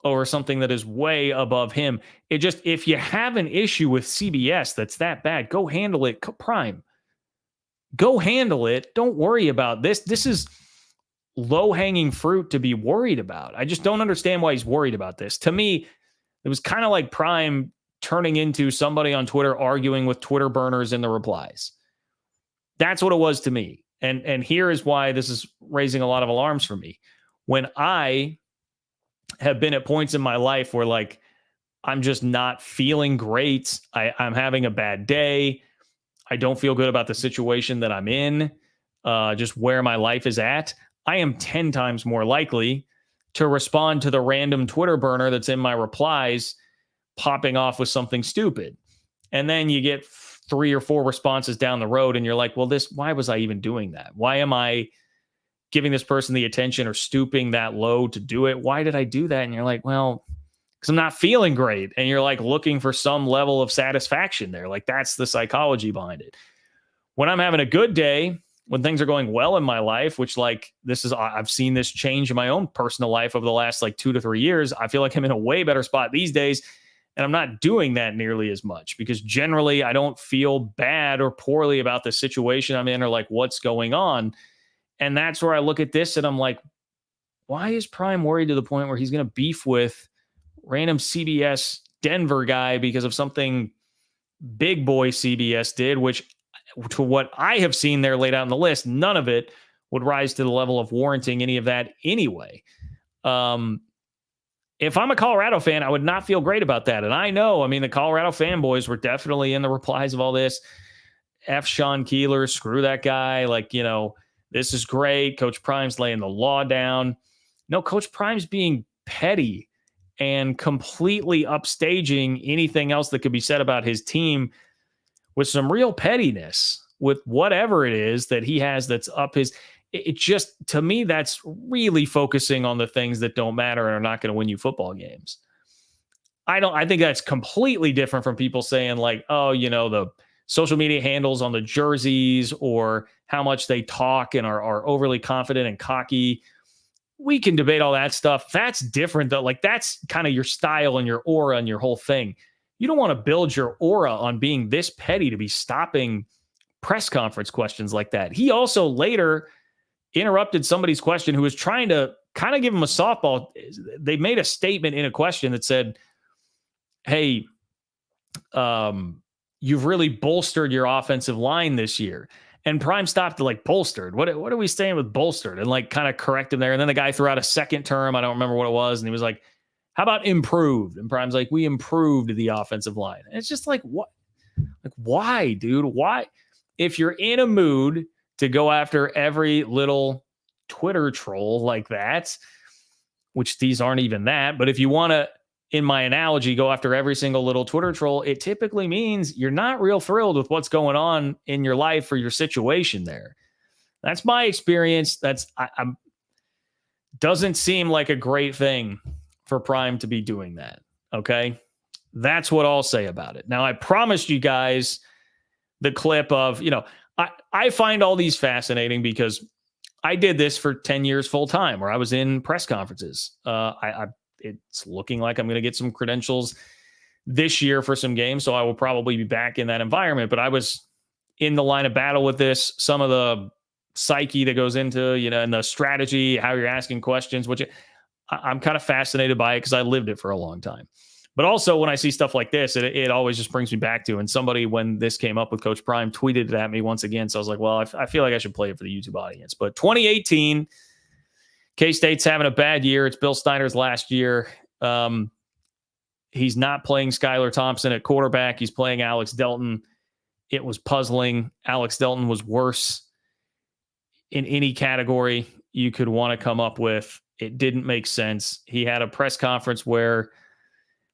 over something that is way above him. It just, if you have an issue with CBS that's that bad, go handle it. Prime. Go handle it. Don't worry about this. This is low-hanging fruit to be worried about. I just don't understand why he's worried about this. To me, it was kind of like Prime turning into somebody on Twitter arguing with Twitter burners in the replies. That's what it was to me. And here is why this is raising a lot of alarms for me. When I have been at points in my life where, like, I'm just not feeling great. I'm having a bad day. I don't feel good about the situation that I'm in, just where my life is at. I am 10 times more likely to respond to the random Twitter burner that's in my replies, popping off with something stupid. And then you get 3 or 4 responses down the road and you're like, well, why was I even doing that? Why am I giving this person the attention or stooping that low to do it? Why did I do that? And you're like, well, because I'm not feeling great. And you're like looking for some level of satisfaction there. Like, that's the psychology behind it. When I'm having a good day, when things are going well in my life, which, like, I've seen this change in my own personal life over the last like 2 to 3 years. I feel like I'm in a way better spot these days. And I'm not doing that nearly as much because generally I don't feel bad or poorly about the situation I'm in or like what's going on. And that's where I look at this and I'm like, why is Prime worried to the point where he's going to beef with random CBS Denver guy because of something big boy CBS did, which, to what I have seen there laid out in the list, none of it would rise to the level of warranting any of that anyway. If I'm a Colorado fan, I would not feel great about that. And I know, I mean, the Colorado fanboys were definitely in the replies of all this. F Sean Keeler, screw that guy. Like, you know, this is great. Coach Prime's laying the law down. No, Coach Prime's being petty and completely upstaging anything else that could be said about his team with some real pettiness with whatever it is that he has that's up his. It just, to me, that's really focusing on the things that don't matter and are not going to win you football games. I think that's completely different from people saying like, oh, you know, the social media handles on the jerseys or how much they talk and are overly confident and cocky. We can debate all that stuff. That's different though. Like, that's kind of your style and your aura and your whole thing. You don't want to build your aura on being this petty to be stopping press conference questions like that. He also later interrupted somebody's question who was trying to kind of give him a softball. They made a statement in a question that said, hey, you've really bolstered your offensive line this year. And Prime stopped to like bolstered. What are we saying with bolstered? And like kind of correct him there. And then the guy threw out a second term. I don't remember what it was. And he was like, how about improved? And Prime's like, we improved the offensive line. And it's just like, what? Like, why, dude? Why? If you're in a mood to go after every little Twitter troll like that, which these aren't even that, but if you want to, in my analogy, go after every single little Twitter troll, it typically means you're not real thrilled with what's going on in your life or your situation there. That's my experience. I'm doesn't seem like a great thing for Prime to be doing that. Okay. That's what I'll say about it. Now, I promised you guys the clip of, you know, I find all these fascinating because I did this for 10 years full time where I was in press conferences. It's looking like I'm going to get some credentials this year for some games. So I will probably be back in that environment, but I was in the line of battle with this, some of the psyche that goes into, you know, and the strategy, how you're asking questions, which I'm kind of fascinated by it because I lived it for a long time. But also when I see stuff like this, it always just brings me back to, and somebody, when this came up with Coach Prime, tweeted it at me once again. So I was like, well, I feel like I should play it for the YouTube audience. But 2018, K-State's having a bad year. It's Bill Snyder's last year. He's not playing Skylar Thompson at quarterback. He's playing Alex Delton. It was puzzling. Alex Delton was worse in any category you could want to come up with It didn't make sense. He had a press conference where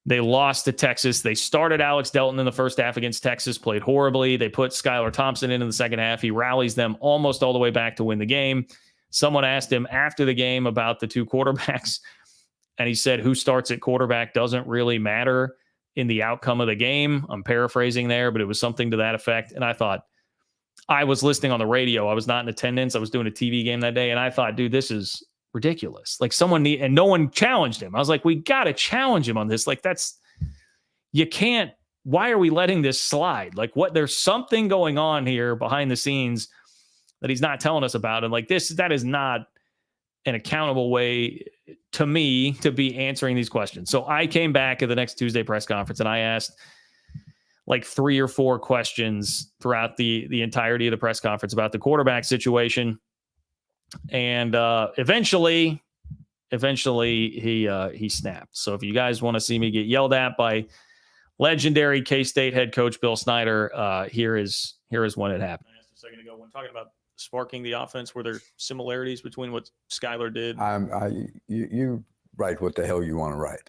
they lost to Texas. They started Alex Delton in the first half against Texas, played horribly. They put Skylar Thompson in the second half. He rallies them almost all the way back to win the game. Someone asked him after the game about the two quarterbacks, and he said, who starts at quarterback doesn't really matter in the outcome of the game. I'm paraphrasing there, but it was something to that effect. And I thought, I was listening on the radio. I was not in attendance. I was doing a TV game that day. And I thought, dude, this is ridiculous. Like and no one challenged him. I was like, we got to challenge him on this. Like you can't, why are we letting this slide? Like there's something going on here behind the scenes that he's not telling us about. And like that is not an accountable way to me to be answering these questions. So I came back at the next Tuesday press conference and I asked like 3 or 4 questions throughout the entirety of the press conference about the quarterback situation. And eventually he snapped. So if you guys want to see me get yelled at by legendary K-State head coach Bill Snyder, here is when it happened. I asked a second ago when talking about sparking the offense, were there similarities between what Skylar did? You write what the hell you want to write.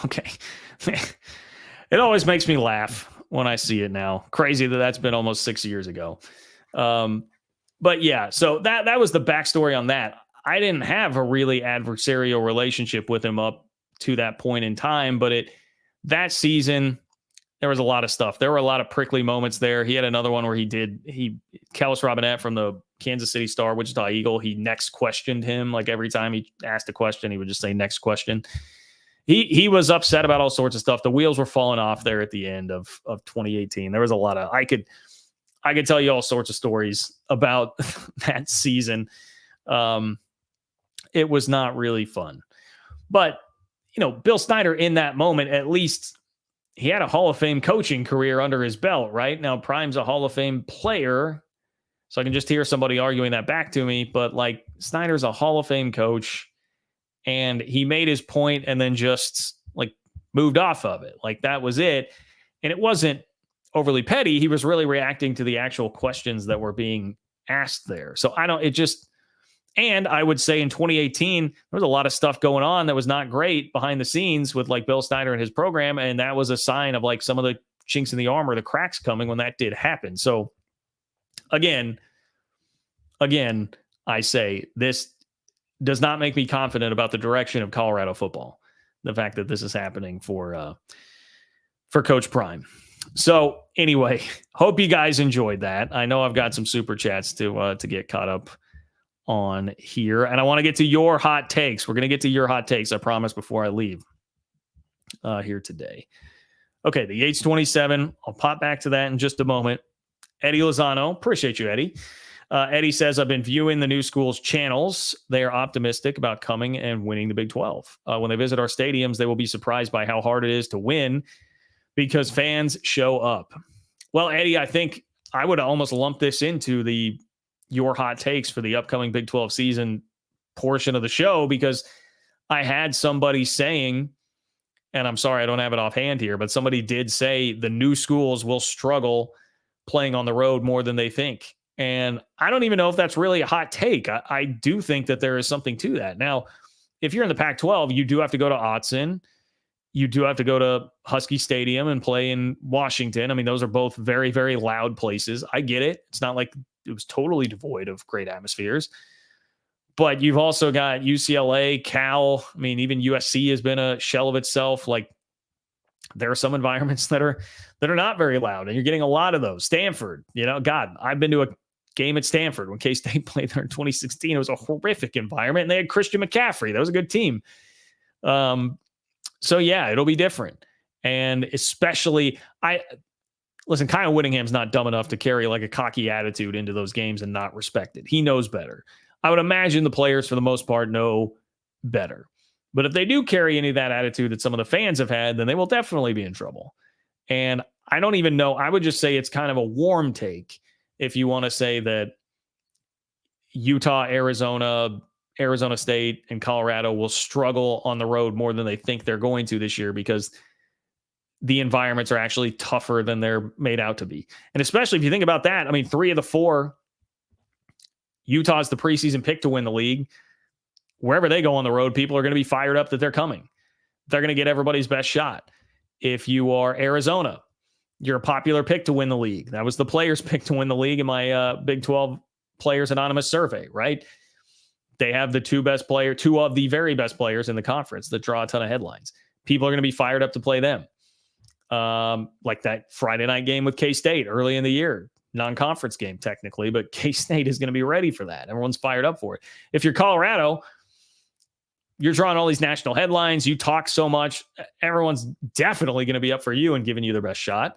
Okay. It always makes me laugh when I see it now. Crazy that's been almost 6 years ago. But yeah, so that was the backstory on that. I didn't have a really adversarial relationship with him up to that point in time, but that season, there was a lot of stuff. There were a lot of prickly moments there. He had another one where Kellis Robinette from the Kansas City Star, Wichita Eagle, he next questioned him. Like every time he asked a question, he would just say next question. He was upset about all sorts of stuff. The wheels were falling off there at the end of 2018. There was a lot of, I could tell you all sorts of stories about that season. It was not really fun, but Bill Snyder in that moment, at least he had a Hall of Fame coaching career under his belt, right? Now Prime's a Hall of Fame player. So I can just hear somebody arguing that back to me, but like Snyder's a Hall of Fame coach. And he made his point and then just like moved off of it. Like that was it. And it wasn't overly petty. He was really reacting to the actual questions that were being asked there. So and I would say in 2018, there was a lot of stuff going on that was not great behind the scenes with like Bill Snyder and his program. And that was a sign of like some of the chinks in the armor, the cracks coming when that did happen. So again, I say this does not make me confident about the direction of Colorado football. The fact that this is happening for Coach Prime. So anyway, hope you guys enjoyed that. I know I've got some super chats to get caught up on here, and I want to get to your hot takes. We're going to get to your hot takes, I promise, before I leave here today. Okay, the Yates 27. I'll pop back to that in just a moment. Eddie Lozano, appreciate you, Eddie. Eddie says, I've been viewing the new school's channels. They are optimistic about coming and winning the Big 12. When they visit our stadiums, they will be surprised by how hard it is to win because fans show up. Well, Eddie, I think I would almost lump this into your hot takes for the upcoming Big 12 season portion of the show, because I had somebody saying, and I'm sorry, I don't have it offhand here, but somebody did say the new schools will struggle playing on the road more than they think. And I don't even know if that's really a hot take. I do think that there is something to that. Now, if you're in the Pac-12, you do have to go to Autzen. You do have to go to Husky Stadium and play in Washington. I mean, those are both very, very loud places. I get it. It's not like it was totally devoid of great atmospheres. But you've also got UCLA, Cal. I mean, even USC has been a shell of itself. Like, there are some environments that are not very loud, and you're getting a lot of those. Stanford, God, I've been to a game at Stanford when K-State played there in 2016. It was a horrific environment, and they had Christian McCaffrey. That was a good team. So yeah, it'll be different. And especially, Kyle Whittingham's not dumb enough to carry like a cocky attitude into those games and not respect it. He knows better. I would imagine the players, for the most part, know better. But if they do carry any of that attitude that some of the fans have had, then they will definitely be in trouble. And I don't even know. I would just say it's kind of a warm take if you want to say that Utah, Arizona State, and Colorado will struggle on the road more than they think they're going to this year, because the environments are actually tougher than they're made out to be. And especially if you think about that, I mean, 3 of the 4, Utah's the preseason pick to win the league. Wherever they go on the road, people are going to be fired up that they're coming. They're going to get everybody's best shot. If you are Arizona, you're a popular pick to win the league. That was the players' pick to win the league in my Big 12 Players Anonymous survey, right? They have the 2 of the very best players in the conference that draw a ton of headlines. People are going to be fired up to play them. Like that Friday night game with K-State early in the year, non-conference game technically, but K-State is going to be ready for that. Everyone's fired up for it. If you're Colorado, you're drawing all these national headlines. You talk so much. Everyone's definitely going to be up for you and giving you their best shot.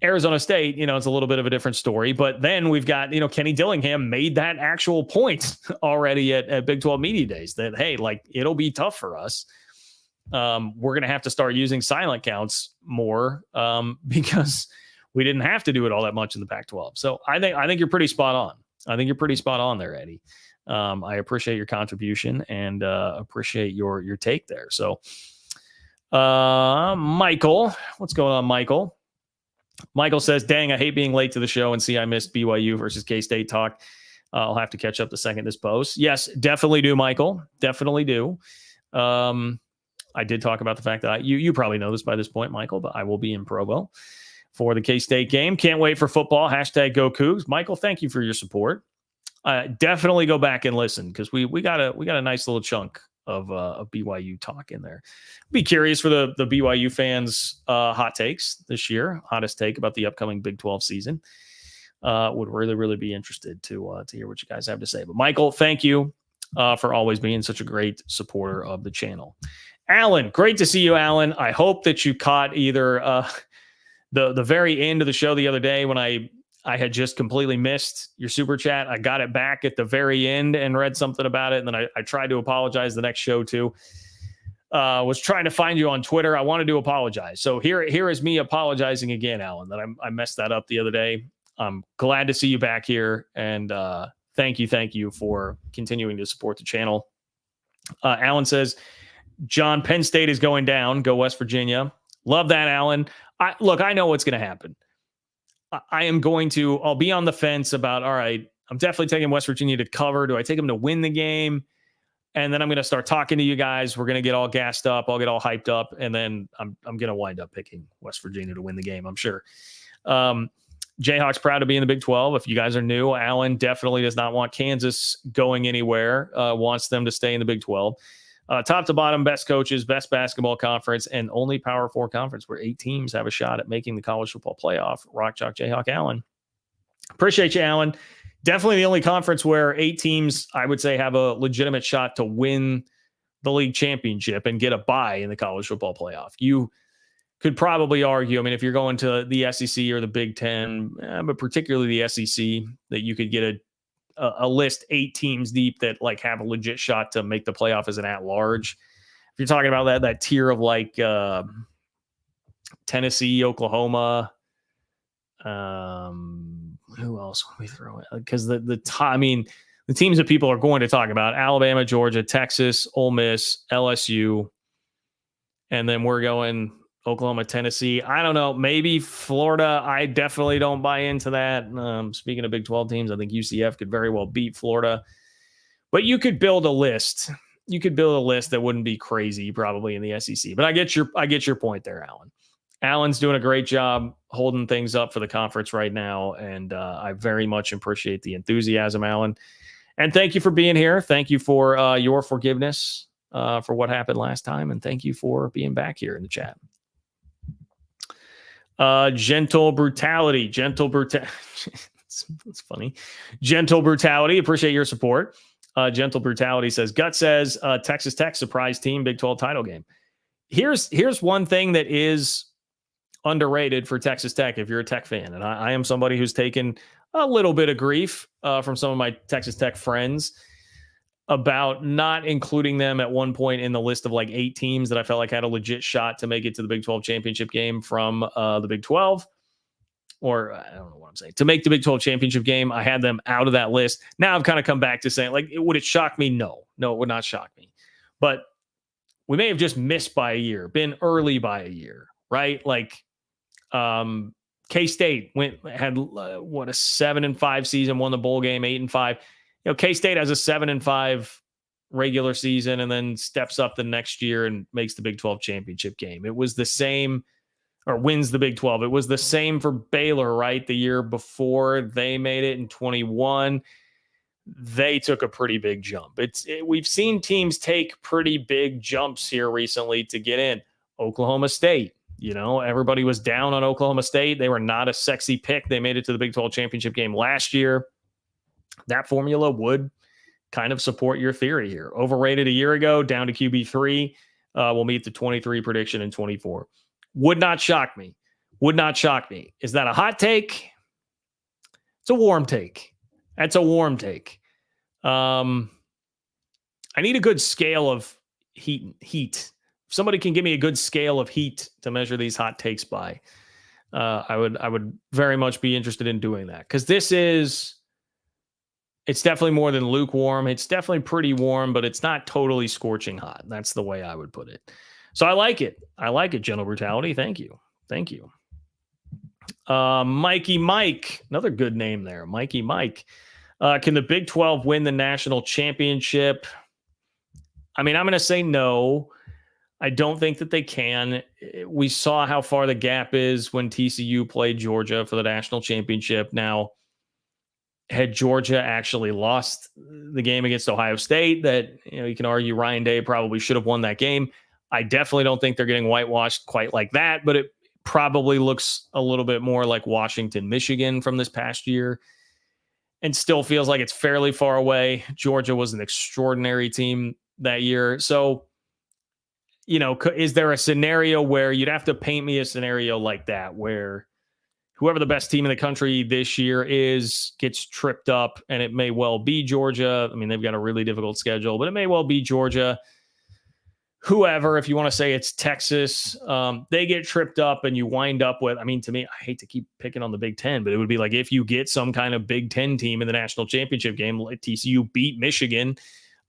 Arizona State, it's a little bit of a different story. But then we've got, Kenny Dillingham made that actual point already at Big 12 Media Days that, hey, like, it'll be tough for us. We're going to have to start using silent counts more because we didn't have to do it all that much in the Pac-12. So I think you're pretty spot on. I think you're pretty spot on there, Eddie. I appreciate your contribution and appreciate your take there. So, Michael, what's going on, Michael? Michael says, dang, I hate being late to the show and see I missed BYU versus K-State talk. I'll have to catch up the second this post. Yes, definitely do, Michael. Definitely do. I did talk about the fact that you probably know this by this point, Michael, but I will be in Provo for the K-State game. Can't wait for football. Hashtag Go Cougs. Michael, thank you for your support. Definitely go back and listen because we got a nice little chunk of BYU talk in there. Be curious for the BYU fans' hot takes this year. Hottest take about the upcoming Big 12 season. Would really, really be interested to hear what you guys have to say. But Michael, thank you for always being such a great supporter of the channel. Alan, great to see you, Alan. I hope that you caught either the very end of the show the other day when I had just completely missed your super chat. I got it back at the very end and read something about it. And then I tried to apologize the next show too. Was trying to find you on Twitter. I wanted to apologize. So here is me apologizing again, Alan, that I messed that up the other day. I'm glad to see you back here. And thank you for continuing to support the channel. Alan says, John, Penn State is going down. Go West Virginia. Love that, Alan. I know what's going to happen. I'll be on the fence about, all right, I'm definitely taking West Virginia to cover. Do I take them to win the game? And then I'm going to start talking to you guys. We're going to get all gassed up. I'll get all hyped up. And then I'm going to wind up picking West Virginia to win the game, I'm sure. Jayhawk's proud to be in the Big 12. If you guys are new, Alan definitely does not want Kansas going anywhere, wants them to stay in the Big 12. Top to bottom, best coaches, best basketball conference, and only Power 4 conference where 8 teams have a shot at making the college football playoff. Rock Chalk Jayhawk Allen. Appreciate you, Alan. Definitely the only conference where 8 teams, I would say, have a legitimate shot to win the league championship and get a bye in the college football playoff. You could probably argue, I mean, if you're going to the SEC or the Big Ten, but particularly the SEC, that you could get a list 8 teams deep that like have a legit shot to make the playoff as an at-large. If you're talking about that tier of like Tennessee, Oklahoma, who else would we throw in? Because the teams that people are going to talk about: Alabama, Georgia, Texas, Ole Miss, LSU, and then we're going Oklahoma, Tennessee. I don't know. Maybe Florida. I definitely don't buy into that. Speaking of Big 12 teams, I think UCF could very well beat Florida. But you could build a list. You could build a list that wouldn't be crazy probably in the SEC. But I get your point there, Alan. Alan's doing a great job holding things up for the conference right now. And I very much appreciate the enthusiasm, Alan. And thank you for being here. Thank you for your forgiveness for what happened last time. And thank you for being back here in the chat. Gentle brutality. It's funny. Gentle brutality. Appreciate your support. Gentle brutality says, Gut says, Texas Tech surprise team, Big 12 title game. Here's one thing that is underrated for Texas Tech if you're a Tech fan. And I am somebody who's taken a little bit of grief from some of my Texas Tech friends about not including them at one point in the list of like 8 teams that I felt like had a legit shot to make it to the Big 12 championship game from the Big 12. Or I don't know what I'm saying. To make the Big 12 championship game, I had them out of that list. Now I've kind of come back to saying, like, would it shock me? No, it would not shock me. But we may have just missed by a year, been early by a year, right? Like K-State had a 7-5 season, won the bowl game, 8-5. K-State has a 7-5 regular season and then steps up the next year and makes the Big 12 championship game. It was the same, or wins the Big 12. It was the same for Baylor, right? The year before they made it in 21, they took a pretty big jump. We've seen teams take pretty big jumps here recently to get in. Oklahoma State, everybody was down on Oklahoma State. They were not a sexy pick. They made it to the Big 12 championship game last year. That formula would kind of support your theory here. Overrated a year ago, down to QB3. We'll meet the 23 prediction in 24. Would not shock me. Would not shock me. Is that a hot take? It's a warm take. That's a warm take. I need a good scale of heat. If somebody can give me a good scale of heat to measure these hot takes by, I would very much be interested in doing that, because it's definitely more than lukewarm. It's definitely pretty warm, but it's not totally scorching hot. That's the way I would put it. So I like it. I like it, Gentle Brutality. Thank you. Thank you. Mikey Mike, another good name there. Mikey Mike. Can the Big 12 win the national championship? I mean, I'm going to say no. I don't think that they can. We saw how far the gap is when TCU played Georgia for the national championship. Now, had Georgia actually lost the game against Ohio State, that you can argue Ryan Day probably should have won that game. I definitely don't think they're getting whitewashed quite like that, but it probably looks a little bit more like Washington, Michigan from this past year, and still feels like it's fairly far away. Georgia was an extraordinary team that year. So, is there a scenario where you'd have to paint me a scenario like that, where whoever the best team in the country this year gets tripped up, and it may well be Georgia. I mean, they've got a really difficult schedule, but it may well be Georgia. Whoever, if you want to say it's Texas, they get tripped up and you wind up with, to me, I hate to keep picking on the Big Ten, but it would be like if you get some kind of Big Ten team in the national championship game, like TCU beat Michigan,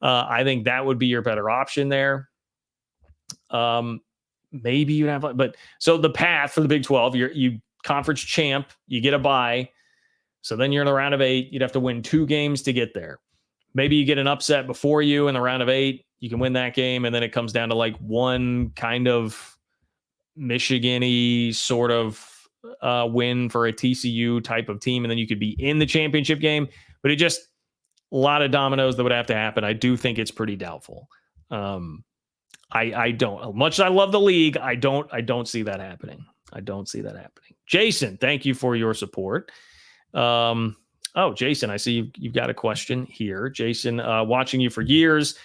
I think that would be your better option there. Maybe you have, but so the path for the Big 12, you conference champ, you get a bye. So then you're in the round of 8. You'd have to win 2 games to get there. Maybe you get an upset before you in the round of 8. You can win that game, and then it comes down to like one kind of Michigan-y sort of win for a TCU type of team, and then you could be in the championship game. But it just a lot of dominoes that would have to happen. I do think it's pretty doubtful. I don't, much as I love the league, I don't see that happening. I don't see that happening. Jason, thank you for your support. Jason, I see you've got a question here. Jason, watching you for years.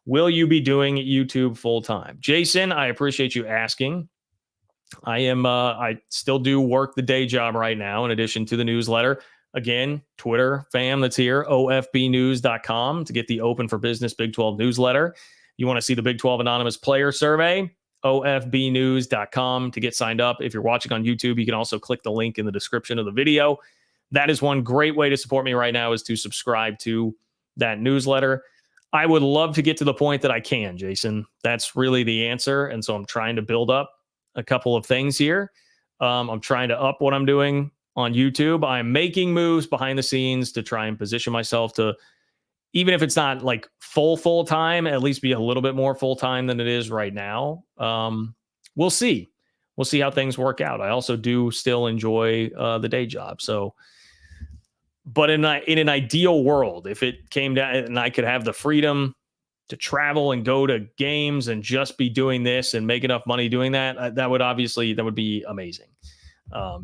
Will you be doing YouTube full time? Jason, I appreciate you asking. I still do work the day job right now in addition to the newsletter. Again, Twitter fam that's here, ofbnews.com to get the Open for Business Big 12 newsletter. You want to see the Big 12 Anonymous Player Survey, ofbnews.com to get signed up. If you're watching on YouTube, you can also click the link in the description of the video. That is one great way to support me right now, is to subscribe to that newsletter. I would love to get to the point that I can, Jason. That's really the answer. And so I'm trying to build up a couple of things here. I'm trying to up what I'm doing on YouTube. I'm making moves behind the scenes to try and position myself to, even if it's not like full time, at least be a little bit more full time than it is right now. We'll see. We'll see how things work out. I also do still enjoy the day job. So, but in an ideal world, if it came down and I could have the freedom to travel and go to games and just be doing this and make enough money doing that, that would be amazing.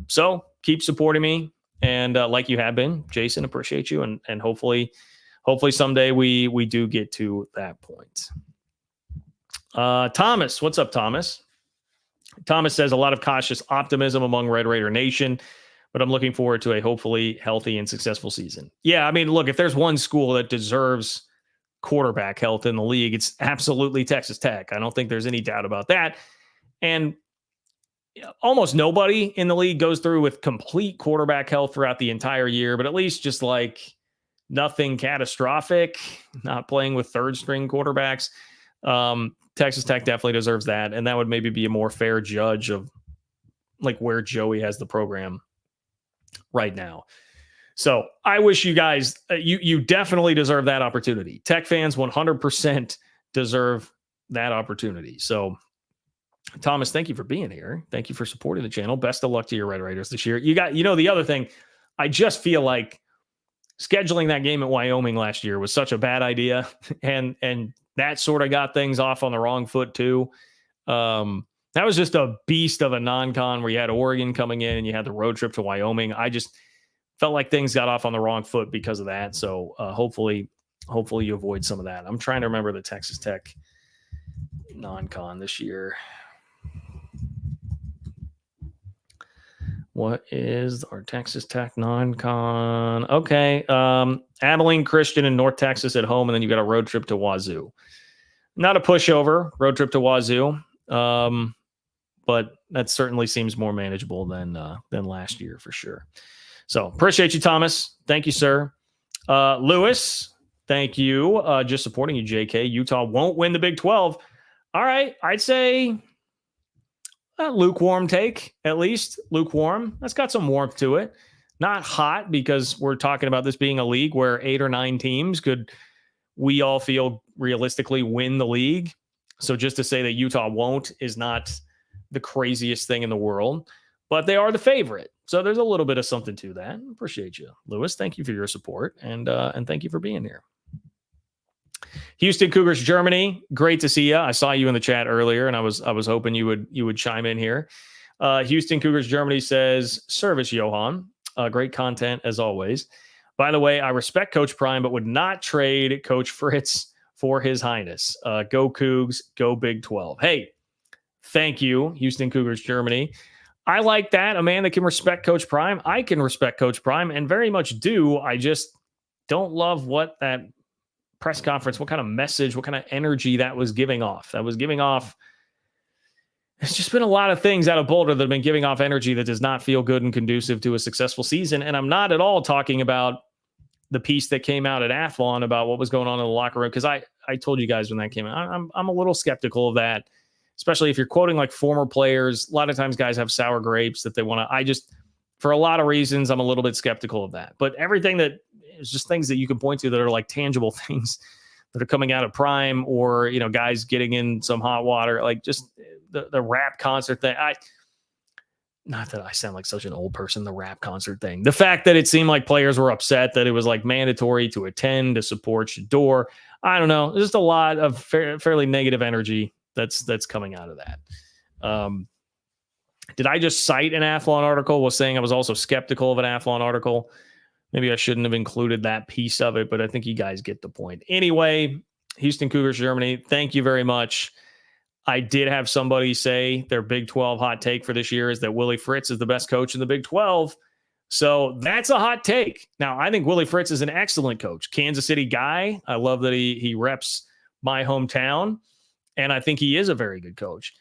So keep supporting me. And like you have been, Jason, appreciate you. And hopefully someday we do get to that point. Thomas, what's up, Thomas? Thomas says a lot of cautious optimism among Red Raider Nation, but I'm looking forward to a hopefully healthy and successful season. Yeah, I mean, look, if there's one school that deserves quarterback health in the league, it's absolutely Texas Tech. I don't think there's any doubt about that. And almost nobody in the league goes through with complete quarterback health throughout the entire year, but at least just like nothing catastrophic, not playing with third string quarterbacks. Texas Tech definitely deserves that. And that would maybe be a more fair judge of like where Joey has the program right now. So I wish you guys, you definitely deserve that opportunity. Tech fans 100% deserve that opportunity. So Thomas, thank you for being here. Thank you for supporting the channel. Best of luck to your Red Raiders this year. The other thing, I just feel like scheduling that game at Wyoming last year was such a bad idea. And that sort of got things off on the wrong foot too. That was just a beast of a non-con where you had Oregon coming in and you had the road trip to Wyoming. I just felt like things got off on the wrong foot because of that. So hopefully you avoid some of that. I'm trying to remember the Texas Tech non-con this year. What is our Texas Tech non-con? Okay. Abilene Christian in North Texas at home, and then you got a road trip to Wazoo. Not a pushover, road trip to Wazoo. But that certainly seems more manageable than last year for sure. So appreciate you, Thomas. Thank you, sir. Lewis, thank you. Just supporting you, JK. Utah won't win the Big 12. All right. I'd say a lukewarm take, at least. Lukewarm. That's got some warmth to it. Not hot, because we're talking about this being a league where 8 or 9 teams could, we all feel, realistically win the league. So just to say that Utah won't is not the craziest thing in the world, but they are the favorite. So there's a little bit of something to that. Appreciate you, Lewis. Thank you for your support, and thank you for being here. Houston Cougars, Germany. Great to see you. I saw you in the chat earlier, and I was hoping you would chime in here. Houston Cougars, Germany says, service Johan. Great content as always. By the way, I respect Coach Prime, but would not trade Coach Fritz for His Highness. Go Cougs, go Big 12. Hey, thank you, Houston Cougars, Germany. I like that. A man that can respect Coach Prime. I can respect Coach Prime and very much do. I just don't love what that press conference, what kind of message, what kind of energy that was giving off. It's just been a lot of things out of Boulder that have been giving off energy that does not feel good and conducive to a successful season. And I'm not at all talking about the piece that came out at Athlon about what was going on in the locker room, because I told you guys when that came out, I'm a little skeptical of that, especially if you're quoting like former players. A lot of times guys have sour grapes that they want to, for a lot of reasons, I'm a little bit skeptical of that. But everything that is just things that you can point to that are like tangible things that are coming out of Prime, or, guys getting in some hot water, like just the rap concert thing. Not that I sound like such an old person, the rap concert thing. The fact that it seemed like players were upset that it was like mandatory to attend to support Shador. I don't know. There's just a lot of fairly negative energy that's coming out of that. Did I just cite an Athlon article? Was saying I was also skeptical of an Athlon article. Maybe I shouldn't have included that piece of it, but I think you guys get the point. Anyway, Houston Cougars, Germany, thank you very much. I did have somebody say their Big 12 hot take for this year is that Willie Fritz is the best coach in the Big 12. So that's a hot take. Now, I think Willie Fritz is an excellent coach. Kansas City guy. I love that he reps my hometown, and I think he is a very good coach.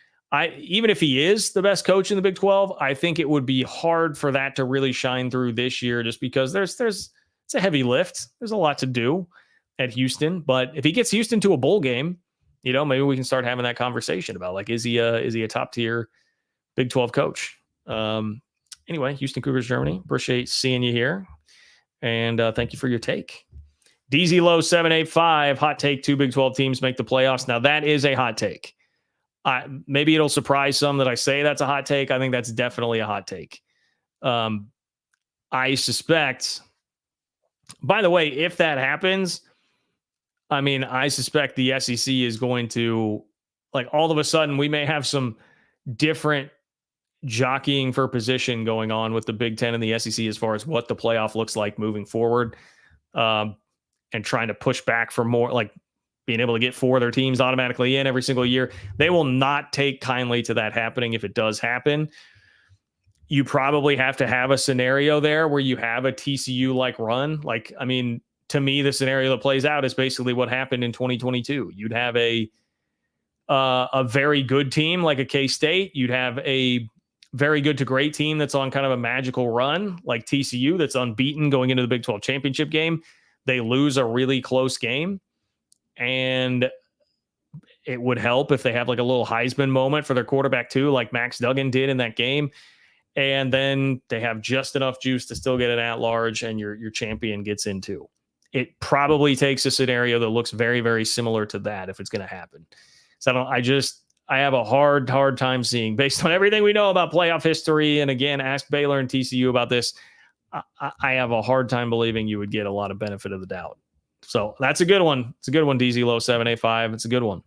Even if he is the best coach in the Big 12, I think it would be hard for that to really shine through this year, just because it's a heavy lift. There's a lot to do at Houston, but if he gets Houston to a bowl game, maybe we can start having that conversation about, like, is he a top tier Big 12 coach? Anyway, Houston Cougars, Germany, appreciate seeing you here, and thank you for your take. DZ Low 785, hot take: 2 Big 12 teams make the playoffs. Now that is a hot take. Maybe it'll surprise some that I say that's a hot take. I think that's definitely a hot take. I suspect, by the way, if that happens, I suspect the SEC is going to, like, all of a sudden we may have some different jockeying for position going on with the Big Ten and the SEC as far as what the playoff looks like moving forward, and trying to push back for more, like being able to get 4 of their teams automatically in every single year. They will not take kindly to that happening if it does happen. You probably have to have a scenario there where you have a TCU-like run. To me, the scenario that plays out is basically what happened in 2022. You'd have a very good team like a K-State. You'd have a very good to great team that's on kind of a magical run like TCU, that's unbeaten going into the Big 12 championship game. They lose a really close game, and it would help if they have like a little Heisman moment for their quarterback too, like Max Duggan did in that game. and then they have just enough juice to still get an at-large, and your champion gets in too. It probably takes a scenario that looks very, very similar to that if it's going to happen. So I have a hard time seeing, based on everything we know about playoff history, and again, ask Baylor and TCU about this, I have a hard time believing you would get a lot of benefit of the doubt. So that's a good one. It's a good one, DZ Low 785. It's a good one.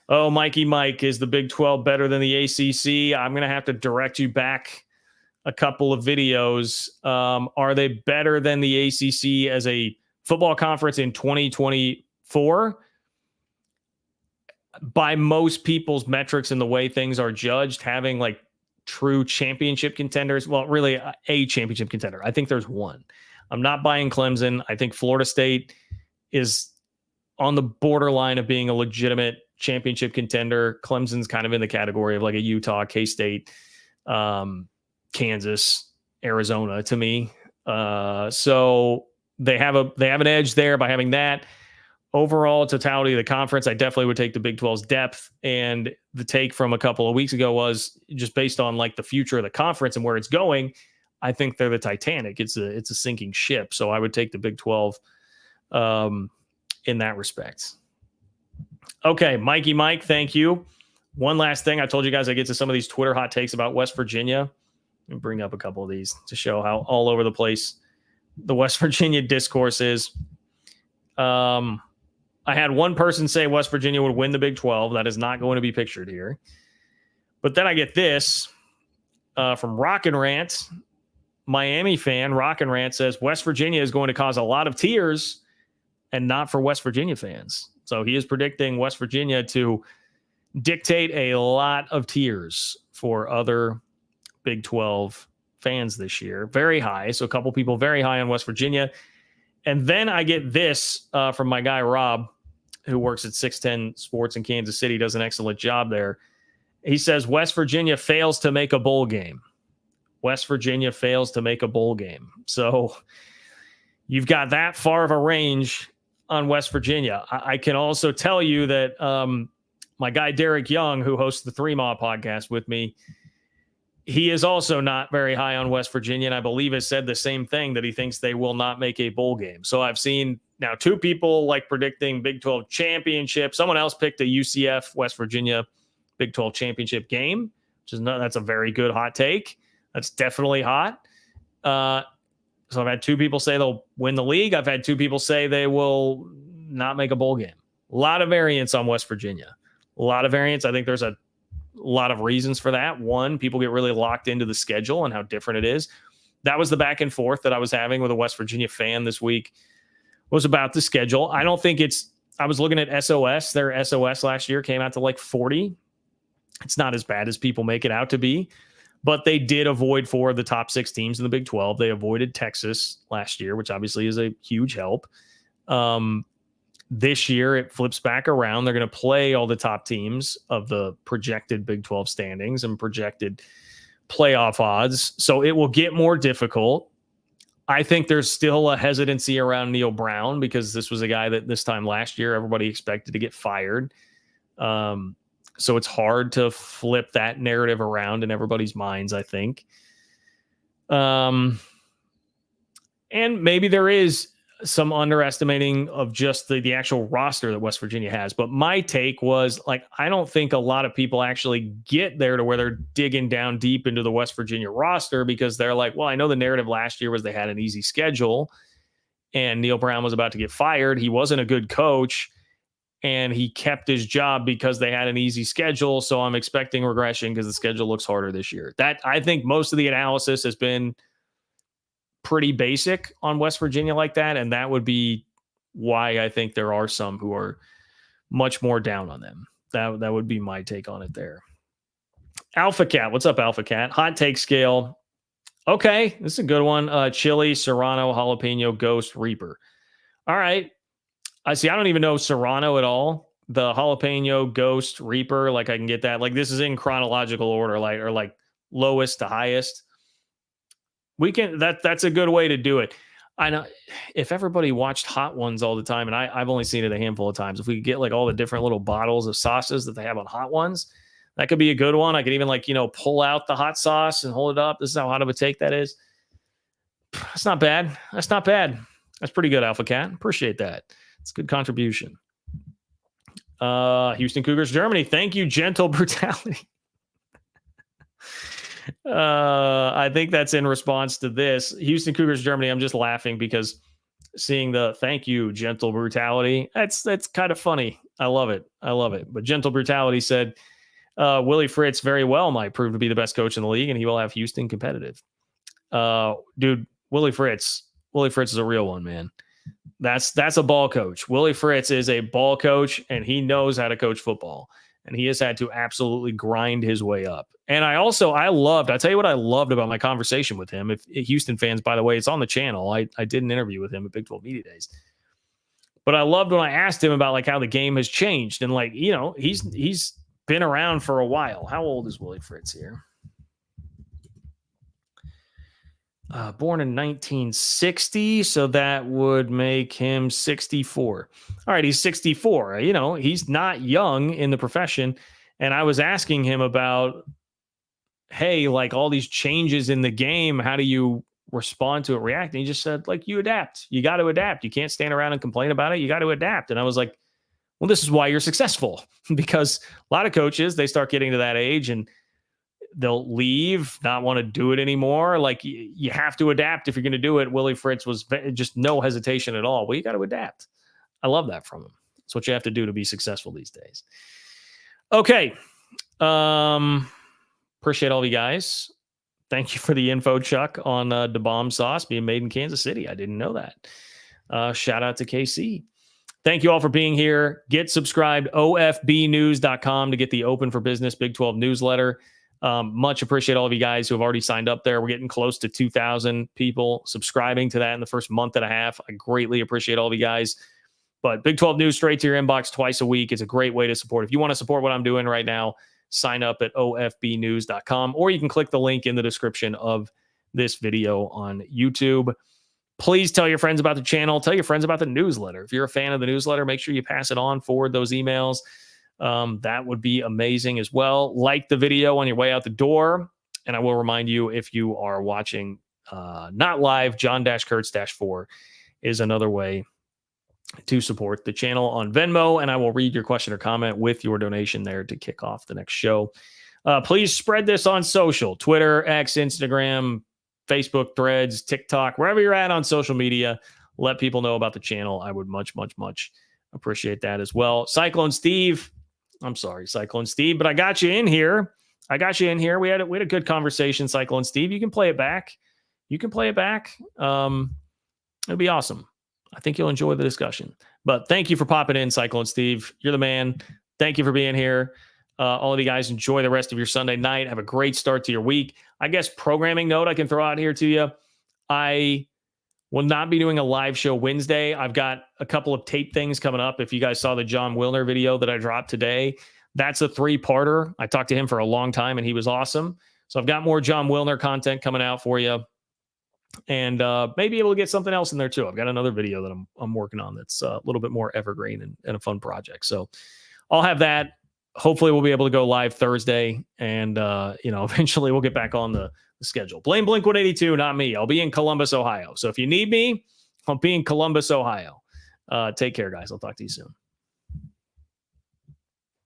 Oh, Mikey Mike, is the Big 12 better than the ACC? I'm going to have to direct you back a couple of videos. Are they better than the ACC as a football conference in 2024? By most people's metrics and the way things are judged, having like true championship contenders, well, really a championship contender. I think there's one. I'm not buying Clemson. I think Florida State is on the borderline of being a legitimate championship contender. Clemson's kind of in the category of like a Utah, K-State, Kansas, Arizona to me. So they have an edge there by having that. Overall totality of the conference, I definitely would take the Big 12's depth. And the take from a couple of weeks ago was just based on like the future of the conference and where it's going. I think they're the Titanic. It's a sinking ship. So I would take the Big 12 in that respect. Okay, Mikey Mike, thank you. One last thing. I told you guys I get to some of these Twitter hot takes about West Virginia. Let me bring up a couple of these to show how all over the place the West Virginia discourse is. I had one person say West Virginia would win the Big 12. That is not going to be pictured here. But then I get this from Rockin' Rant, Miami fan. Rockin' Rant says West Virginia is going to cause a lot of tears and not for West Virginia fans. So he is predicting West Virginia to dictate a lot of tears for other Big 12 fans this year. Very high. So a couple people very high on West Virginia. And then I get this from my guy, Rob, who works at 610 Sports in Kansas City, does an excellent job there. He says West Virginia fails to make a bowl game. West Virginia fails to make a bowl game. So you've got that far of a range on West Virginia. I can also tell you that my guy, Derek Young, who hosts the 3 Maw podcast with me, he is also not very high on West Virginia, and I believe has said the same thing, that he thinks they will not make a bowl game. So I've seen now 2 people like predicting Big 12 championship. Someone else picked a UCF West Virginia Big 12 championship game, that's a very good hot take. That's definitely hot. So I've had 2 people say they'll win the league. I've had 2 people say they will not make a bowl game. A lot of variance on West Virginia. A lot of variance. I think there's a lot of reasons for that. One, people get really locked into the schedule and how different it is. That was the back and forth that I was having with a West Virginia fan this week, was about the schedule. I don't think I was looking at SOS. Their SOS last year came out to like 40. It's not as bad as people make it out to be, but they did avoid 4 of the top 6 teams in the Big 12. They avoided Texas last year, which obviously is a huge help. This year, it flips back around. They're going to play all the top teams of the projected Big 12 standings and projected playoff odds. So it will get more difficult. I think there's still a hesitancy around Neil Brown because this was a guy that this time last year, everybody expected to get fired. So it's hard to flip that narrative around in everybody's minds, I think. And maybe there is some underestimating of just the actual roster that West Virginia has. But my take was, like, I don't think a lot of people actually get there to where they're digging down deep into the West Virginia roster, because they're like, well, I know the narrative last year was they had an easy schedule and Neil Brown was about to get fired. He wasn't a good coach and he kept his job because they had an easy schedule. So I'm expecting regression because the schedule looks harder this year. That, I think most of the analysis has been pretty basic on West Virginia like that. And that would be why I think there are some who are much more down on them. That would be my take on it there. Alpha Cat. What's up, Alpha Cat? Hot take scale. Okay. This is a good one. Chili, Serrano, Jalapeno, Ghost, Reaper. All right. I see. I don't even know Serrano at all. The Jalapeno, Ghost, Reaper. Like, I can get that. Like, this is in chronological order, like lowest to highest. We can, that's a good way to do it. I know if everybody watched Hot Ones all the time, and I've only seen it a handful of times, if we could get like all the different little bottles of sauces that they have on Hot Ones, That could be a good one. I could even pull out the hot sauce and hold it up. This is how hot of a take that is. That's not bad. That's not bad. That's pretty good, Alpha Cat. Appreciate that. It's a good contribution. Houston Cougars, Germany. Thank you, gentle brutality. I think that's in response to this. Houston Cougars, Germany. I'm just laughing because seeing the thank you, gentle brutality. That's kind of funny. I love it. But gentle brutality said, Willie Fritz very well might prove to be the best coach in the league, and he will have Houston competitive. Dude, Willie Fritz is a real one, man. That's a ball coach. Willie Fritz is a ball coach, and he knows how to coach football. And he has had to absolutely grind his way up. And I'll tell you what I loved about my conversation with him. If Houston fans, by the way, it's on the channel. I did an interview with him at Big 12 Media Days. But I loved when I asked him about how the game has changed. And he's been around for a while. How old is Willie Fritz here? Born in 1960, so that would make him 64. All right, he's 64. He's not young in the profession. And I was asking him about, hey, all these changes in the game, how do you respond to it, react? And he just said, you adapt. You got to adapt. You can't stand around and complain about it. You got to adapt. And I was like, well, this is why you're successful. Because a lot of coaches, they start getting to that age and they'll leave, not want to do it anymore. You have to adapt if you're going to do it. Willie Fritz was just no hesitation at all. Well, you got to adapt. I love that from him. That's what you have to do to be successful these days. Okay. Appreciate all of you guys. Thank you for the info, Chuck, on the bomb sauce being made in Kansas City. I didn't know that. Shout out to KC. Thank you all for being here. Get subscribed, ofbnews.com, to get the Open for Business Big 12 newsletter. Much appreciate all of you guys who have already signed up there. We're getting close to 2,000 people subscribing to that in the first month and a half. I greatly appreciate all of you guys. But Big 12 news straight to your inbox twice a week. It's a great way to support. If you want to support what I'm doing right now, sign up at ofbnews.com, or you can click the link in the description of this video on YouTube. Please tell your friends about the channel. Tell your friends about the newsletter. If you're a fan of the newsletter, make sure you pass it on, forward those emails. That would be amazing as well. Like the video on your way out the door. And I will remind you, if you are watching not live, John-Kurtz-4 is another way to support the channel on Venmo. And I will read your question or comment with your donation there to kick off the next show. Please spread this on social: Twitter, X, Instagram, Facebook, Threads, TikTok, wherever you're at on social media. Let people know about the channel. I would much, much, much appreciate that as well. Cyclone Steve. I'm sorry, Cyclone Steve, but I got you in here. We had a good conversation, Cyclone Steve. You can play it back. It'll be awesome. I think you'll enjoy the discussion. But thank you for popping in, Cyclone Steve. You're the man. Thank you for being here. All of you guys, enjoy the rest of your Sunday night. Have a great start to your week. I guess programming note I can throw out here to you. I will not be doing a live show Wednesday. I've got a couple of tape things coming up. If you guys saw the John Wilner video that I dropped today, that's a 3-parter. I talked to him for a long time and he was awesome. So I've got more John Wilner content coming out for you. And maybe able to get something else in there too. I've got another video that I'm working on that's a little bit more evergreen and a fun project. So I'll have that. Hopefully we'll be able to go live Thursday, and eventually we'll get back on the schedule. Blame Blink-182, not me. I'll be in Columbus, Ohio. So if you need me, I'll be in Columbus, Ohio. Take care, guys. I'll talk to you soon.